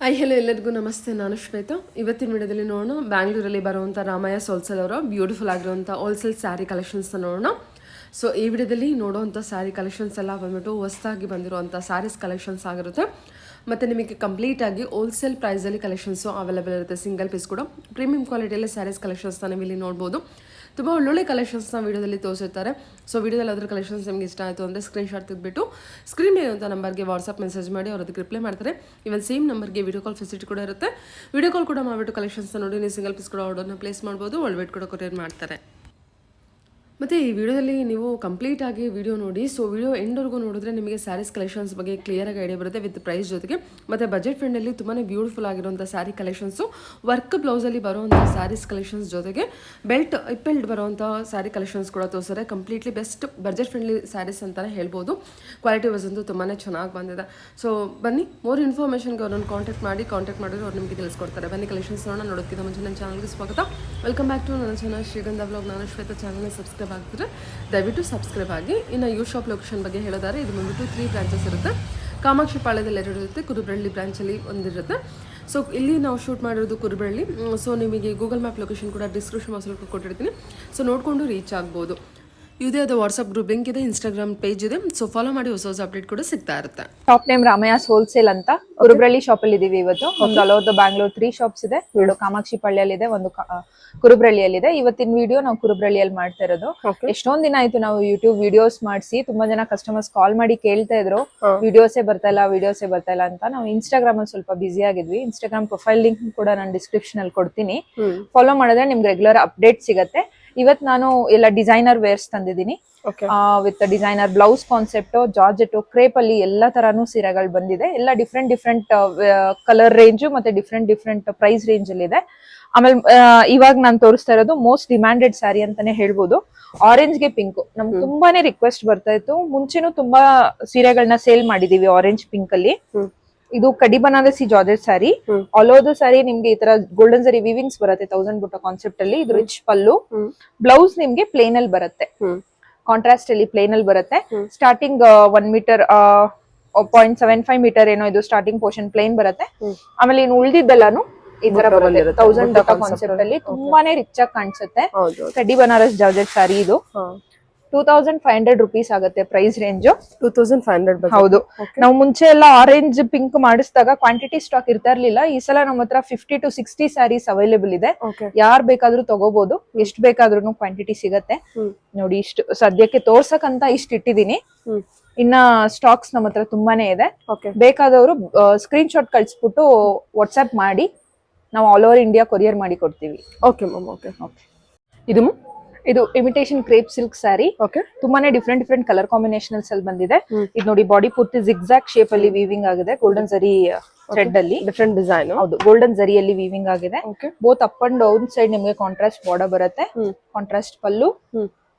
Hi hello ಎಲ್ಲರಿಗೂ ನಮಸ್ತೆ. ನಾನು ಶ್ವೇತಾ. ಇವತ್ತಿನ ವಿಡಿಯೋದಲ್ಲಿ ನೋಡೋಣ ಬ್ಯಾಂಗ್ಳೂರಲ್ಲಿ ಬರುವಂಥ ರಾಮಯ್ಯ ಹೋಲ್ಸೇಲ್ ಅವರ ಬ್ಯೂಟಿಫುಲ್ ಆಗಿರುವಂಥ ಹೋಲ್ಸೇಲ್ ಸ್ಯಾರಿ ಕಲೆಕ್ಷನ್ಸ್ನ ನೋಡೋಣ. ಸೊ ಈ ವಿಡಿಯೋದಲ್ಲಿ ನೋಡೋವಂಥ ಸ್ಯಾರಿ ಕಲೆಕ್ಷನ್ಸ್ ಎಲ್ಲ ಬಂದ್ಬಿಟ್ಟು ಹೊಸದಾಗಿ ಬಂದಿರುವಂಥ ಸ್ಯಾರೀಸ್ ಕಲೆಕ್ಷನ್ಸ್ ಆಗಿರುತ್ತೆ. ಮತ್ತು ನಿಮಗೆ ಕಂಪ್ಲೀಟಾಗಿ ಹೋಲ್ಸೇಲ್ ಪ್ರೈಸಲ್ಲಿ ಕಲೆಕ್ಷನ್ಸು ಅವೈಲೇಬಲ್ ಇರುತ್ತೆ. ಸಿಂಗಲ್ ಪೀಸ್ ಕೂಡ ಪ್ರೀಮಿಯಂ ಕ್ವಾಲಿಟಿಯಲ್ಲಿ ಸ್ಯಾರೀಸ್ ಕಲೆಕ್ಷನ್ಸ್ನ ನೀವು ಇಲ್ಲಿ ನೋಡ್ಬೋದು. ತುಂಬ ಒಳ್ಳೊಳ್ಳೆ ಕಲೆಕ್ಷನ್ಸ್ನ ವೀಡಿಯೋದಲ್ಲಿ ತೋರಿಸಿರ್ತಾರೆ. ಸೊ ವೀಡಿಯೋದಲ್ಲಿ ಅದರ ಕಲೆಕ್ಷನ್ಸ್ ನಿಮಗೆ ಇಷ್ಟ ಆಯಿತು ಅಂದರೆ ಸ್ಕ್ರೀನ್ಶಾಟ್ ತೆಗೆದುಬಿಟ್ಟು ಸ್ಕ್ರೀನ್ ಮೇಲೆ ಅಂತ ನಂಬರ್ಗೆ ವಾಟ್ಸಪ್ ಮೆಸೇಜ್ ಮಾಡಿ ಅವ್ರು ಅದಕ್ಕೆ ರಿಪ್ಲೈ ಮಾಡ್ತಾರೆ. ಇವನ್ ಸೇಮ್ ನಂಬರ್ಗೆ ವಿಡಿಯೋ ಕಾಲ್ ಫೆಸಿಲಿಟಿ ಕೂಡ ಇರುತ್ತೆ. ವಿಡಿಯೋ ಕಾಲ್ ಕೂಡ ಮಾಡಿಬಿಟ್ಟು ಕಲೆಕ್ಷನ್ಸ್ನ ನೋಡಿ ನೀವು ಸಿಂಗಲ್ ಪೀಸ್ ಕೂಡ ಆರ್ಡರ್ನ ಪ್ಲೇಸ್ ಮಾಡ್ಬೋದು. ಒಳ್ಳೆ ವೇಟ್ ಕೂಡ ಕೊರಿಯರ್ ಮಾಡ್ತಾರೆ. ಮತ್ತು ಈ ವಿಡಿಯೋದಲ್ಲಿ ನೀವು ಕಂಪ್ಲೀಟಾಗಿ ವಿಡಿಯೋ ನೋಡಿ. ಸೊ ವಿಡಿಯೋ ಎಂಡ್ವರೆಗೂ ನೋಡಿದ್ರೆ ನಿಮಗೆ ಸ್ಯಾರೀಸ್ ಕಲೆಕ್ಷನ್ಸ್ ಬಗ್ಗೆ ಕ್ಲಿಯರಾಗಿ ಐಡಿಯಾ ಬರುತ್ತೆ ವಿತ್ ಪ್ರೈಸ್ ಜೊತೆಗೆ. ಮತ್ತು ಬಜೆಟ್ ಫ್ರೆಂಡಲ್ಲಿ ತುಂಬಾ ಬ್ಯೂಟಿಫುಲ್ ಆಗಿರುವಂಥ ಸ್ಯಾರಿ ಕಲೆಕ್ಷನ್ಸು, ವರ್ಕ್ ಬ್ಲೌಸಲ್ಲಿ ಬರುವಂಥ ಸ್ಯಾರೀಸ್ ಕಲೆಕ್ಷನ್ಸ್ ಜೊತೆಗೆ ಬೆಲ್ಟ್ ಬರುವಂಥ ಸ್ಯಾರಿ ಕಲೆಕ್ಷನ್ಸ್ ಕೂಡ ತೋರಿಸ್ತಾರೆ. Completely best budget friendly saris ಅಂತಲೇ ಹೇಳ್ಬೋದು. ಕ್ವಾಲಿಟಿ ವೈಸ್ ಅಂತೂ ತುಂಬಾ ಚೆನ್ನಾಗಿ ಬಂದಿದೆ. ಸೊ ಬನ್ನಿ, ಮೋರ್ ಇನ್ಫಾರ್ಮೇಷನ್ಗೆ ಅವ್ರನ್ನ ಕಾಂಟ್ಯಾಕ್ಟ್ ಮಾಡಿದ್ರೆ ಅವ್ರು ನಿಮಗೆ ತಿಳಿಸ್ಕೊಡ್ತಾರೆ. ಬನ್ನಿ ಕಲೆಕ್ಷನ್ಸ್ ನೋಡೋದಕ್ಕಿಂತ ಮುಂಚೆ ನನ್ನ ಚಾನಲ್ಗೆ ಸ್ವಾಗತ. ವೆಲ್ಕಮ್ ಬ್ಯಾಕ್ ಟು ನನ್ನ ಚಾನಲ್ ಶ್ರೀಗಂಧ ಬ್ಲಾಗ್. ನಾನು ಶ್ವೇತಾ. ಚಾನಲ್ನ ಸಬ್ಸ್ಕ್ರೈಬ್ ಆಗಿದ್ರೆ ದಯವಿಟ್ಟು ಸಬ್ಸ್ಕ್ರೈಬ್ ಆಗಿ. ಇನ್ನು ಯು ಶಾಪ್ ಲೊಕೇಶನ್ ಬಗ್ಗೆ ಹೇಳಿದರೆ ಇದು ಬಂದ್ಬಿಟ್ಟು 3 ಬ್ರಾಂಚಸ್ ಇರುತ್ತೆ. ಕಾಮಾಕ್ಷಿ ಪಾಳ್ಯದಲ್ಲಿ 2 ಇರುತ್ತೆ, ಕುರುಬ್ರಳ್ಳಿ ಬ್ರಾಂಚಲ್ಲಿ ಒಂದಿರುತ್ತೆ. ಸೊ ಇಲ್ಲಿ ನಾವು ಶೂಟ್ ಮಾಡಿರೋದು ಕುರುಬ್ರಳ್ಳಿ. ಸೊ ನಿಮಗೆ ಗೂಗಲ್ ಮ್ಯಾಪ್ ಲೊಕೇಶನ್ ಕೂಡ ಡಿಸ್ಕ್ರಿಪ್ಷನ್ ಬಾಕ್ಸಲ್ಲಿ ಕೊಟ್ಟಿರ್ತೀನಿ. ಸೊ ನೋಡಿಕೊಂಡು ರೀಚ್ ಆಗ್ಬೋದು. ಇದೇ ಅದು ವಾಟ್ಸಪ್ ಗ್ರೂಪ್ ಲಿಂಕ್ ಇದೆ, ಇನ್ಸ್ಟಾಗ್ರಾಮ್ ಪೇಜ್ ಇದೆ. ಸೊ ಫಾಲೋ ಮಾಡಿ ಹೊಸ ಅಪ್ಡೇಟ್ ಕೂಡ ಸಿಗ್ತಾ ಇರುತ್ತೆ. ಶಾಪ್ ನೇಮ್ ರಾಮಯ್ಯಸ್ ಹೋಲ್ಸೇಲ್ ಅಂತ ಕುರುಬ್ರಳ್ಳಿ ಶಾಪ್ ಅಲ್ಲಿ ಇದೀವಿ ಇವತ್ತು. ಒಂದು all over the Bangalore 3 shops ಇದೆ. 2 ಕಾಮಾಕ್ಷಿ ಪಾಳ್ಯಲ್ಲಿ ಇದೆ, ಒಂದು ಕುರುಬ್ರಳ್ಳಿಯಲ್ಲಿ ಇದೆ. ಇವತ್ತಿನ ವಿಡಿಯೋ ನಾವು ಕುರುಬ್ರಳ್ಳಿಯಲ್ಲಿ ಮಾಡ್ತಾ ಇರೋದು. ಎಷ್ಟೊಂದ್ ದಿನ ಆಯ್ತು ನಾವು ಯೂಟ್ಯೂಬ್ ವಿಡಿಯೋಸ್ ಮಾಡಿಸಿ. ತುಂಬಾ ಜನ ಕಸ್ಟಮರ್ಸ್ ಕಾಲ್ ಮಾಡಿ ಕೇಳ್ತಾ ಇದ್ರು ವಿಡಿಯೋಸೇ ಬರ್ತಾ ಇಲ್ಲ ಅಂತ. ನಾವು ಇನ್ಸ್ಟಾಗ್ರಾಮ್ ಅಲ್ಲಿ ಸ್ವಲ್ಪ ಬಿಸಿ ಆಗಿದ್ವಿ. ಇನ್ಸ್ಟಾಗ್ರಾಮ್ ಪ್ರೊಫೈಲ್ ಲಿಂಕ್ ಕೂಡ ನಾನು ಡಿಸ್ಕ್ರಿಪ್ಷನ್ ಅಲ್ಲಿ ಕೊಡ್ತೀನಿ. ಫಾಲೋ ಮಾಡಿದ್ರೆ ನಿಮ್ಗೆ ರೆಗ್ಯುಲರ್ ಅಪ್ಡೇಟ್ ಸಿಗತ್ತೆ. ಇವತ್ ನಾನು ಎಲ್ಲ ಡಿಸೈನರ್ ವೇರ್ಸ್ ತಂದಿದ್ದೀನಿ. With designer blouse concept, georgette, crepe ಅಲ್ಲಿ ಎಲ್ಲಾ ತರಾನು ಸೀರೆಗಳು ಬಂದಿದೆ. ಎಲ್ಲ ಡಿಫ್ರೆಂಟ್ ಕಲರ್ ರೇಂಜ್ ಮತ್ತೆ ಡಿಫ್ರೆಂಟ್ ಪ್ರೈಸ್ ರೇಂಜ್ ಅಲ್ಲಿ ಇದೆ. ಆಮೇಲೆ ಇವಾಗ ನಾನು ತೋರಿಸ್ತಾ ಇರೋದು ಮೋಸ್ಟ್ ಡಿಮ್ಯಾಂಡೆಡ್ ಸ್ಯಾರಿ ಅಂತಾನೆ ಹೇಳ್ಬೋದು. ಆರೆಂಜ್ ಗೆ ಪಿಂಕ್ ನಮ್ಗೆ ತುಂಬಾನೇ ರಿಕ್ವೆಸ್ಟ್ ಬರ್ತಾ ಇತ್ತು. ಮುಂಚೆನೂ ತುಂಬಾ ಸೀರೆಗಳನ್ನ ಸೇಲ್ ಮಾಡಿದೀವಿ ಆರೆಂಜ್ ಪಿಂಕ್ ಅಲ್ಲಿ. ಇದು ಕಡಿ Banarasi georgette sari. All over the sari ನಿಮ್ಗೆ ಈ ತರ ಗೋಲ್ಡನ್ ಜರಿ ವೀವಿಂಗ್ಸ್ ಬರುತ್ತೆ 1000 ಬುಟ್ಟ ಕಾನ್ಸೆಪ್ಟ್ ಅಲ್ಲಿ. ಇದು ರಿಚ್ ಪಲ್ಲು. ಬ್ಲೌಸ್ ನಿಮ್ಗೆ ಪ್ಲೇನ್ ಅಲ್ಲಿ ಬರುತ್ತೆ, ಕಾಂಟ್ರಾಸ್ಟ್ ಅಲ್ಲಿ ಪ್ಲೇನ್ ಅಲ್ಲಿ ಬರುತ್ತೆ. ಸ್ಟಾರ್ಟಿಂಗ್ 1 ಮೀಟರ್ 0.75 ಮೀಟರ್ ಏನೋ ಇದು ಸ್ಟಾರ್ಟಿಂಗ್ ಪೋರ್ಷನ್ ಪ್ಲೇನ್ ಬರುತ್ತೆ. ಆಮೇಲೆ ಇನ್ನು ಉಳಿದಿದ್ದೆಲ್ಲಾನು ಈ ತರ ಬರುತ್ತೆ 1000 ಬುಟ್ಟ ಕಾನ್ಸೆಪ್ಟ್ ಅಲ್ಲಿ. ತುಂಬಾನೇ ರಿಚ್ ಆಗಿ ಕಾಣಿಸುತ್ತೆ. ಕಡಿ ಬನಾರಸ್ ಜಾರ್ಜೆಟ್ ಸ್ಯಾರಿ ಇದು 2500 rupees ಆಗುತ್ತೆ ಪ್ರೈಸ್ ರೇಂಜ್. 2500. ಹೌದು. ನಾವು ಮುಂಚೆ ಎಲ್ಲ ಆರೆಂಜ್ ಪಿಂಕ್ ಮಾಡಿಸಿದಾಗ ಕ್ವಾಂಟಿಟಿ ಸ್ಟಾಕ್ ಇರ್ತಾ ಇರ್ಲಿಲ್ಲ. ಈ ಸಲ ನಮ್ಮ ಹತ್ರ 50 to 60 ಸ್ಯಾರೀಸ್ ಅವೈಲೇಬಲ್ ಇದೆ. ಯಾರ್ ಬೇಕಾದ್ರೂ ತಗೋಬಹುದು, ಎಷ್ಟು ಬೇಕಾದ್ರೂ ಕ್ವಾಂಟಿಟಿ ಸಿಗತ್ತೆ. ನೋಡಿ, ಇಷ್ಟು ಸದ್ಯಕ್ಕೆ ತೋರ್ಸಕ್ಕಂತ ಇಷ್ಟು ಇಟ್ಟಿದೀನಿ. ಇನ್ನ ಸ್ಟಾಕ್ಸ್ ನಮ್ಮ ಹತ್ರ ತುಂಬಾನೇ ಇದೆ. ಬೇಕಾದವರು ಸ್ಕ್ರೀನ್ ಶಾಟ್ ಕಳ್ಸ್ಬಿಟ್ಟು ವಾಟ್ಸ್ಆಪ್ ಮಾಡಿ ನಾವು ಆಲ್ ಓವರ್ ಇಂಡಿಯಾ ಕೊರಿಯರ್ ಮಾಡಿ ಕೊಡ್ತೀವಿ. Okay ma'am. ಓಕೆ. ಇದು ಇಮಿಟೇಷನ್ ಕ್ರೇಪ್ ಸಿಲ್ಕ್ ಸ್ಯಾರಿ. ತುಂಬಾನೇ ಡಿಫ್ರೆಂಟ್ ಕಲರ್ ಕಾಂಬಿನೇಷನ್ ಅಲ್ಲಿ ಬಂದಿದೆ. ಇದು ನೋಡಿ, ಬಾಡಿ ಪೂರ್ತಿ ಜಿಗ್ಜಾಗ್ ಶೇಪ್ ಅಲ್ಲಿ ವೀವಿಂಗ್ ಆಗಿದೆ. ಗೋಲ್ಡನ್ ಜರಿ ಥ್ರೆಡ್ ಅಲ್ಲಿ ಡಿಫ್ರೆಂಟ್ ಡಿಸೈನ್. ಹೌದು, ಗೋಲ್ಡನ್ ಜರಿಯಲ್ಲಿ ವೀವಿಂಗ್ ಆಗಿದೆ. Both up and down side ನಿಮ್ಗೆ ಕಾಂಟ್ರಾಸ್ಟ್ ಬಾರ್ಡರ್ ಬರುತ್ತೆ, ಕಾಂಟ್ರಾಸ್ಟ್ ಪಲ್ಲು.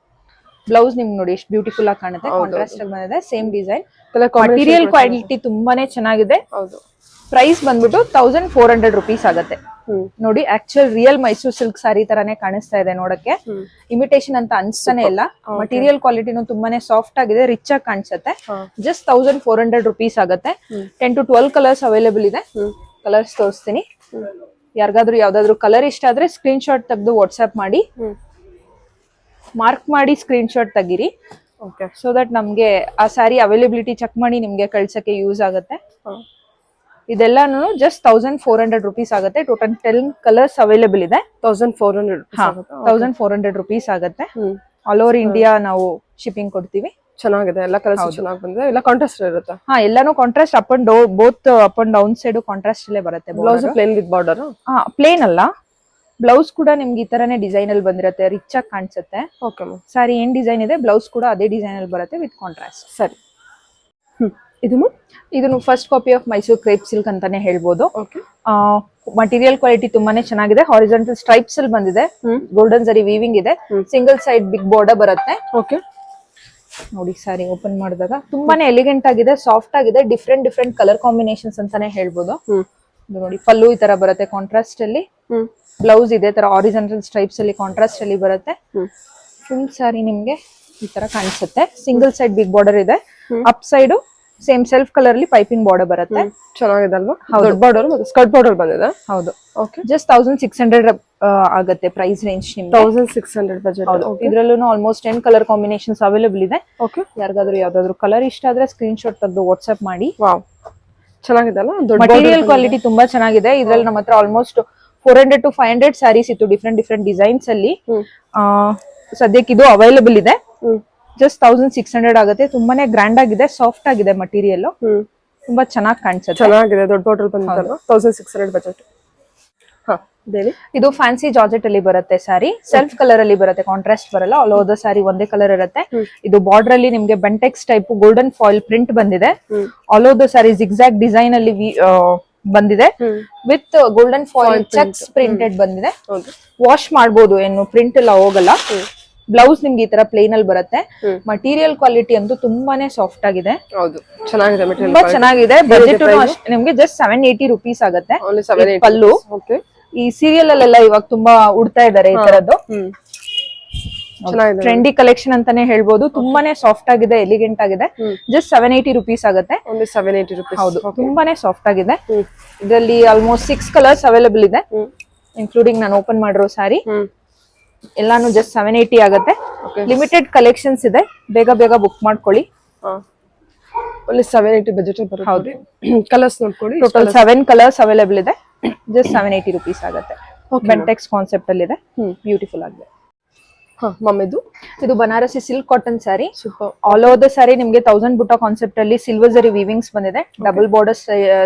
ಬ್ಲೌಸ್ ನಿಮ್ಗೆ ನೋಡಿ ಎಷ್ಟು ಬ್ಯೂಟಿಫುಲ್ ಆಗಿ ಕಾಣುತ್ತೆ. ಕಾಂಟ್ರಾಸ್ಟ್ ಅಲ್ಲಿ ಬಂದಿದೆ, ಸೇಮ್ ಡಿಸೈನ್. ಮಟೀರಿಯಲ್ ಕ್ವಾಲಿಟಿ ತುಂಬಾನೇ ಚೆನ್ನಾಗಿದೆ. ಪ್ರೈಸ್ ಬಂದ್ಬಿಟ್ಟು 1400 rupees ಆಗುತ್ತೆ. ನೋಡಿ, actual real Mysore silk sari ತರಾನೇ ಕಾಣಿಸ್ತಾ ಇದೆ ನೋಡಕ್ಕೆ. ಇಮಿಟೇಷನ್ ಅಂತ ಅನ್ಸ್ತಾನೆ ಇಲ್ಲ. ಮಟೀರಿಯಲ್ ಕ್ವಾಲಿಟಿನೂ ತುಂಬಾನೇ ಸಾಫ್ಟ್ ಆಗಿದೆ, ರಿಚ್ ಆಗಿ ಕಾಣಿಸುತ್ತೆ. ಜಸ್ಟ್ 1400 rupees ಆಗುತ್ತೆ. 10 to 12 ಕಲರ್ಸ್ ಅವೈಲೇಬಲ್ ಇದೆ. ಕಲರ್ಸ್ ತೋರಿಸ್ತೀನಿ. ಯಾರಿಗಾದ್ರೂ ಯಾವ್ದಾದ್ರು ಕಲರ್ ಇಷ್ಟ ಆದ್ರೆ ಸ್ಕ್ರೀನ್ ಶಾಟ್ ತೆಗೆದು ವಾಟ್ಸ್ಆಪ್ ಮಾಡಿ, ಮಾರ್ಕ್ ಮಾಡಿ ಸ್ಕ್ರೀನ್ ಶಾಟ್ ತೆಗೀರಿ. ಸೊ ದಟ್ ನಮ್ಗೆ ಆ ಸ್ಯಾರಿ ಅವೈಲೇಬಿಲಿಟಿ ಚೆಕ್ ಮಾಡಿ ನಿಮ್ಗೆ ಕಳ್ಸಕ್ಕೆ ಯೂಸ್ ಆಗುತ್ತೆ. ಇದೆಲ್ಲಾನು ಜಸ್ಟ್ 1400 rupees ಆಗುತ್ತೆ. ಟೋಟಲ್ 10 ಕಲರ್ಸ್ ಅವೈಲೇಬಲ್ ಇದೆ. 1400 rupees ಆಗುತ್ತೆ. ಆಲ್ ಓವರ್ ಇಂಡಿಯಾ ನಾವು ಶಿಪ್ಪಿಂಗ್ ಕೊಡ್ತೀವಿ. ಚೆನ್ನಾಗಿದೆ, ಎಲ್ಲ ಕಲರ್ಸ್ ಚೆನ್ನಾಗಿ ಬಂದಿದೆ. ಎಲ್ಲ ಕಾಂಟ್ರಾಸ್ಟ್ ಇರುತ್ತೆ. ಎಲ್ಲಾನು contrast up and down, both up and down side contrast ಅಲ್ಲೇ ಬರುತ್ತೆ. Blouse plain with border. Plain ಅಲ್ಲ, ಬ್ಲೌಸ್ ಕೂಡ ನಿಮ್ಗೆ ಈ ತರನೇ ಡಿಸೈನ್ ಅಲ್ಲಿ ಬಂದಿರುತ್ತೆ, ರಿಚ್ ಆಗಿ ಕಾಣಿಸುತ್ತೆ. ಸಾರಿ ಏನ್ ಡಿಸೈನ್ ಇದೆ ಬ್ಲೌಸ್ ಕೂಡ ಅದೇ ಡಿಸೈನ್ ಅಲ್ಲಿ ಬರುತ್ತೆ ವಿತ್ ಕಾಂಟ್ರಾಸ್ಟ್. ಸರಿ. ಇದನ್ನು first copy of Mysore crepe silk ಅಂತಾನೆ ಹೇಳ್ಬೋದು. ಮಟೀರಿಯಲ್ ಕ್ವಾಲಿಟಿ ತುಂಬಾನೇ ಚೆನ್ನಾಗಿದೆ. ಹಾರಿಜಾಂಟಲ್ ಸ್ಟ್ರೈಪ್ಸ್ ಅಲ್ಲಿ ಬಂದಿದೆ, ಗೋಲ್ಡನ್ ಜರಿ ವೀವಿಂಗ್ ಇದೆ, ಸಿಂಗಲ್ ಸೈಡ್ ಬಿಗ್ ಬಾರ್ಡರ್ ಬರುತ್ತೆ. ನೋಡಿ, ಸ್ಯಾರಿ ಓಪನ್ ಮಾಡಿದಾಗ ತುಂಬಾನೇ ಎಲಿಗೆಂಟ್ ಆಗಿದೆ, ಸಾಫ್ಟ್ ಆಗಿದೆ. ಡಿಫ್ರೆಂಟ್ ಕಲರ್ ಕಾಂಬಿನೇಷನ್ಸ್ ಅಂತಾನೆ ಹೇಳ್ಬೋದು. ನೋಡಿ, ಪಲ್ಲು ಈ ತರ ಬರುತ್ತೆ ಕಾಂಟ್ರಾಸ್ಟ್ ಅಲ್ಲಿ. ಬ್ಲೌಸ್ ಇದೆ ತರ ಹಾರಿಜಾಂಟಲ್ ಸ್ಟ್ರೈಪ್ಸ್ ಅಲ್ಲಿ ಕಾಂಟ್ರಾಸ್ಟ್ ಅಲ್ಲಿ ಬರುತ್ತೆ. ಫುಲ್ ಸ್ಯಾರಿ ನಿಮ್ಗೆ ಈ ತರ ಕಾಣಿಸುತ್ತೆ. ಸಿಂಗಲ್ ಸೈಡ್ ಬಿಗ್ ಬಾರ್ಡರ್ ಇದೆ. Up side same self colour ಅಲ್ಲಿ ಪೈಪಿಂಗ್ ಬಾರ್ಡರ್ ಬರುತ್ತೆ. ಚೆನ್ನಾಗಿದೆ ಅಲ್ವಾ? ದೊಡ್ಡ ಬಾರ್ಡರ್ ಮತ್ತೆ ಸ್ಕರ್ಟ್ ಬಾರ್ಡರ್ ಬಂದಿದೆ. ಹೌದು. ಓಕೆ. ಜಸ್ಟ್ 1600 ಆಗುತ್ತೆ ಪ್ರೈಸ್ ರೇಂಜ್ ನಿಮ್ಗೆ. 1600 ಬಜೆಟ್. ಇದ್ರಲ್ಲೂ ಆಲ್ಮೋಸ್ಟ್ 10 ಕಲರ್ ಕಾಂಬಿನೇಷನ್ಸ್ ಅವೈಲೇಬಲ್ ಇದೆ. ಓಕೆ. ಯಾರಿಗಾದ್ರೂ ಯಾವ್ದಾದ್ರು ಕಲರ್ ಇಷ್ಟ ಆದ್ರೆ ಸ್ಕ್ರೀನ್ ಶಾಟ್ ತೆಗೆದು ವಾಟ್ಸ್ಆಪ್ ಮಾಡಿ. ವಾವ್, ಚೆನ್ನಾಗಿದೆ ಅಲ್ಲ? ಮಟೀರಿಯಲ್ ಕ್ವಾಲಿಟಿ ತುಂಬಾ ಚೆನ್ನಾಗಿದೆ. ಇದ್ರಲ್ಲಿ ನಮ್ಮ ಹತ್ರ ಆಲ್ಮೋಸ್ಟ್ 400 to 500 ಸ್ಯಾರೀಸ್ ಇತ್ತು ಡಿಫ್ರೆಂಟ್ ಡಿಸೈನ್ಸ್ ಅಲ್ಲಿ. ಸದ್ಯಕ್ಕೆ ಇದು ಅವೈಲೇಬಲ್ ಇದೆ. ಜಸ್ಟ್ 1600 ಆಗುತ್ತೆ. ತುಂಬಾನೇ ಗ್ರ್ಯಾಂಡ್ ಆಗಿದೆ, ಸಾಫ್ಟ್ ಆಗಿದೆ ಮಟೀರಿಯಲ್. ತುಂಬಾ ಚೆನ್ನಾಗಿ ಕಾಣಿಸುತ್ತೆ. ಚೆನ್ನಾಗಿದೆ. ದೊಡ್ಡ ಬಾರ್ಡರ್ ಬಂದಿದೆ. 1600 ಬಜೆಟ್. ಇದು ಫ್ಯಾನ್ಸಿ ಜಾರ್ಜೆಟ್ ಅಲ್ಲಿ ಬರುತ್ತೆ ಸ್ಯಾರಿ. ಸೆಲ್ಫ್ ಕಲರ್ ಅಲ್ಲಿ ಬರುತ್ತೆ, ಕಾಂಟ್ರಾಸ್ಟ್ ಬರಲ್ಲ. ಆಲ್ ಓವರ್ ದ ಸ್ಯಾರಿ ಒಂದೇ ಕಲರ್ ಇರುತ್ತೆ. ಇದು ಬಾರ್ಡರ್ ಅಲ್ಲಿ ನಿಮ್ಗೆ Bentex type golden foil print ಬಂದಿದೆ. All over the sari zigzag design ಅಲ್ಲಿ ಬಂದಿದೆ with golden foil checks printed ಬಂದಿದೆ. ವಾಶ್ ಮಾಡಬಹುದು, ಏನು ಪ್ರಿಂಟ್ ಎಲ್ಲ ಹೋಗಲ್ಲ. ಬ್ಲೌಸ್ ನಿಮ್ಗೆ ಈ ತರ ಪ್ಲೇನ್ ಅಲ್ಲಿ ಬರುತ್ತೆ. ಮಟೀರಿಯಲ್ ಕ್ವಾಲಿಟಿ ಅಂತೂ ತುಂಬಾನೇ ಸಾಫ್ಟ್ ಆಗಿದೆ. ಹೌದು, ಚೆನ್ನಾಗಿದೆ ಮೆಟೀರಿಯಲ್. ತುಂಬಾ ಚೆನ್ನಾಗಿದೆ. ಬಜೆಟ್ ನಿಮ್ಗೆ ಜಸ್ಟ್ 780 rupees ಆಗುತ್ತೆ. ಪಲ್ಲು. ಈ ಸೀರಿಯಲ್ ಅಲ್ಲೆಲ್ಲ ಇವಾಗ ತುಂಬಾ ಉಡ್ತಾ ಇದಾರೆ ಈ ತರದ್ದು. ಟ್ರೆಂಡಿ ಕಲೆಕ್ಷನ್ ಅಂತಾನೆ ಹೇಳ್ಬೋದು. ತುಂಬಾನೇ ಸಾಫ್ಟ್ ಆಗಿದೆ, ಎಲಿಗೆಂಟ್ ಆಗಿದೆ. ಜಸ್ಟ್ 780 rupees ಆಗುತ್ತೆ. 780 rupees. ಹೌದು, ತುಂಬಾನೇ ಸಾಫ್ಟ್ ಆಗಿದೆ. ಇದರಲ್ಲಿ ಆಲ್ಮೋಸ್ಟ್ 6 ಕಲರ್ಸ್ ಅವೈಲೇಬಲ್ ಇದೆ, ಇನ್ಕ್ಲೂಡಿಂಗ್ ನಾನು ಓಪನ್ ಮಾಡಿರೋ ಸ್ಯಾರಿ. ಎಲ್ಲಾನು ಜಸ್ಟ್ 780 ಆಗುತ್ತೆ. ಲಿಮಿಟೆಡ್ ಕಲೆಕ್ಷನ್ಸ್ ಇದೆ, ಬೇಗ ಬುಕ್ ಮಾಡ್ಕೊಳ್ಳಿ. only 780 ಬಜೆಟ್ ಬರುತ್ತೆ. ಹೌದು. ಕಲರ್ಸ್ ನೋಡ್ಕೊಳ್ಳಿ. ಟೋಟಲ್ 7 ಕಲರ್ಸ್ ಅವೈಲೇಬಲ್ ಇದೆ. ಜಸ್ಟ್ 780 rupees ಆಗುತ್ತೆ. ಬೆಂಟೆಕ್ಸ್ ಕಾನ್ಸೆಪ್ಟ್ ಅಲ್ಲಿ ಇದೆ. ಬ್ಯೂಟಿಫುಲ್ ಆಗಿದೆ. ಇದು Banarasi silk cotton sari. All over the sari ನಿಮ್ಗೆ 1000 ಬುಟ್ಟ ಕಾನ್ಸೆಪ್ಟ್ ಅಲ್ಲಿ ಸಿಲ್ವರ್ ಜರಿ ವೀವಿಂಗ್ಸ್ ಬಂದಿದೆ. ಡಬಲ್ ಬಾರ್ಡರ್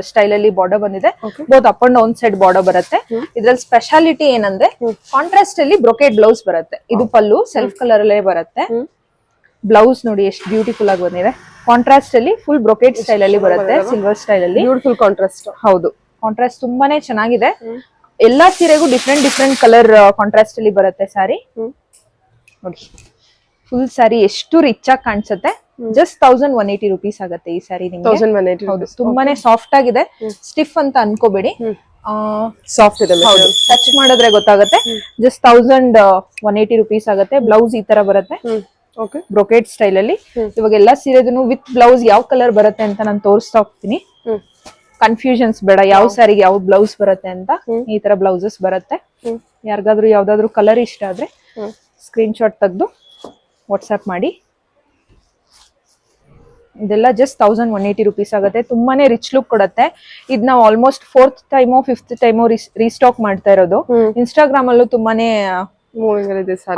ಸ್ಟೈಲ್ ಅಲ್ಲಿ ಬಾರ್ಡರ್ ಬಂದಿದೆ. Both up and down side border ಬರುತ್ತೆ. ಇದ್ರಲ್ಲಿ ಸ್ಪೆಷಾಲಿಟಿ ಏನಂದ್ರೆ ಕಾಂಟ್ರಾಸ್ಟ್ ಅಲ್ಲಿ ಬ್ರೊಕೇಡ್ ಬ್ಲೌಸ್ ಬರುತ್ತೆ. ಇದು ಪಲ್ಲು ಸೆಲ್ಫ್ ಕಲರ್ ಅಲ್ಲೇ ಬರುತ್ತೆ. ಬ್ಲೌಸ್ ನೋಡಿ ಎಷ್ಟು ಬ್ಯೂಟಿಫುಲ್ ಆಗಿ ಬಂದಿದೆ. ಕಾಂಟ್ರಾಸ್ಟ್ ಅಲ್ಲಿ ಫುಲ್ ಬ್ರೊಕೇಡ್ ಸ್ಟೈಲ್ ಅಲ್ಲಿ ಬರುತ್ತೆ, ಸಿಲ್ವರ್ ಸ್ಟೈಲ್ ಅಲ್ಲಿ. Beautiful contrast. ಹೌದು, ಕಾಂಟ್ರಾಸ್ಟ್ ತುಂಬಾನೇ ಚೆನ್ನಾಗಿದೆ. ಎಲ್ಲಾ ಸೀರೆಗೂ ಡಿಫ್ರೆಂಟ್ ಕಲರ್ ಕಾಂಟ್ರಾಸ್ಟ್ ಅಲ್ಲಿ ಬರುತ್ತೆ ಸ್ಯಾರಿ. ನೋಡಿ ಫುಲ್ ಸ್ಯಾರಿ ಎಷ್ಟು ರಿಚ್ ಆಗಿ ಕಾಣಿಸುತ್ತೆ. ಜಸ್ಟ್ 1180 rupees ಆಗುತ್ತೆ ಈ ಸ್ಯಾರಿ ನಿಮ್ಗೆ. 1180. ತುಂಬಾನೇ ಸಾಫ್ಟ್ ಆಗಿದೆ, ಸ್ಟಿಫ್ ಅಂತ ಅನ್ಕೋಬೇಡಿ. ಸಾಫ್ಟ್ ಇದೆ. ಟಚ್ ಮಾಡಿದ್ರೆ ಗೊತ್ತಾಗುತ್ತೆ. ಜಸ್ಟ್ 1180 rupees ಆಗುತ್ತೆ. ಬ್ಲೌಸ್ ಈ ತರ ಬರುತ್ತೆ, ಬ್ರೊಕೇಡ್ ಸ್ಟೈಲ್ ಅಲ್ಲಿ. ಇವಾಗ ಎಲ್ಲಾ ಸೀರೆದೂ ವಿತ್ ಬ್ಲೌಸ್ ಯಾವ ಕಲರ್ ಬರುತ್ತೆ ಅಂತ ನಾನು ತೋರಿಸ್ತಾ ಹೋಗ್ತೀನಿ. ಕನ್ಫ್ಯೂಷನ್ಸ್ ಬೇಡ, ಯಾವ ಸ್ಯಾರಿಗೆ ಯಾವ ಬ್ಲೌಸ್ ಬರುತ್ತೆ ಅಂತ. ಈ ತರ ಬ್ಲೌಸಸ್ ಬರುತ್ತೆ. ಯಾರಿಗಾದ್ರೂ ಯಾವ್ದಾದ್ರು ಕಲರ್ ಇಷ್ಟ ಆದ್ರೆ ಸ್ಕ್ರೀನ್ ಶಾಟ್ ತೆಗೆದು ವಾಟ್ಸ್ಆಪ್ ಮಾಡಿ. ಇದೆಲ್ಲ ಜಸ್ಟ್ 1180 rupees ಆಗುತ್ತೆ. ತುಂಬಾನೇ ರಿಚ್ ಲುಕ್ ಕೊಡುತ್ತೆ. ಇದ್ ನಾವು ಆಲ್ಮೋಸ್ಟ್ 4th ಟೈಮೋ 5th ಟೈಮೋ ರೀಸ್ಟಾಕ್ ಮಾಡ್ತಾ ಇರೋದು. ಇನ್ಸ್ಟಾಗ್ರಾಮ್ ಅಲ್ಲೂ ತುಂಬಾನೇ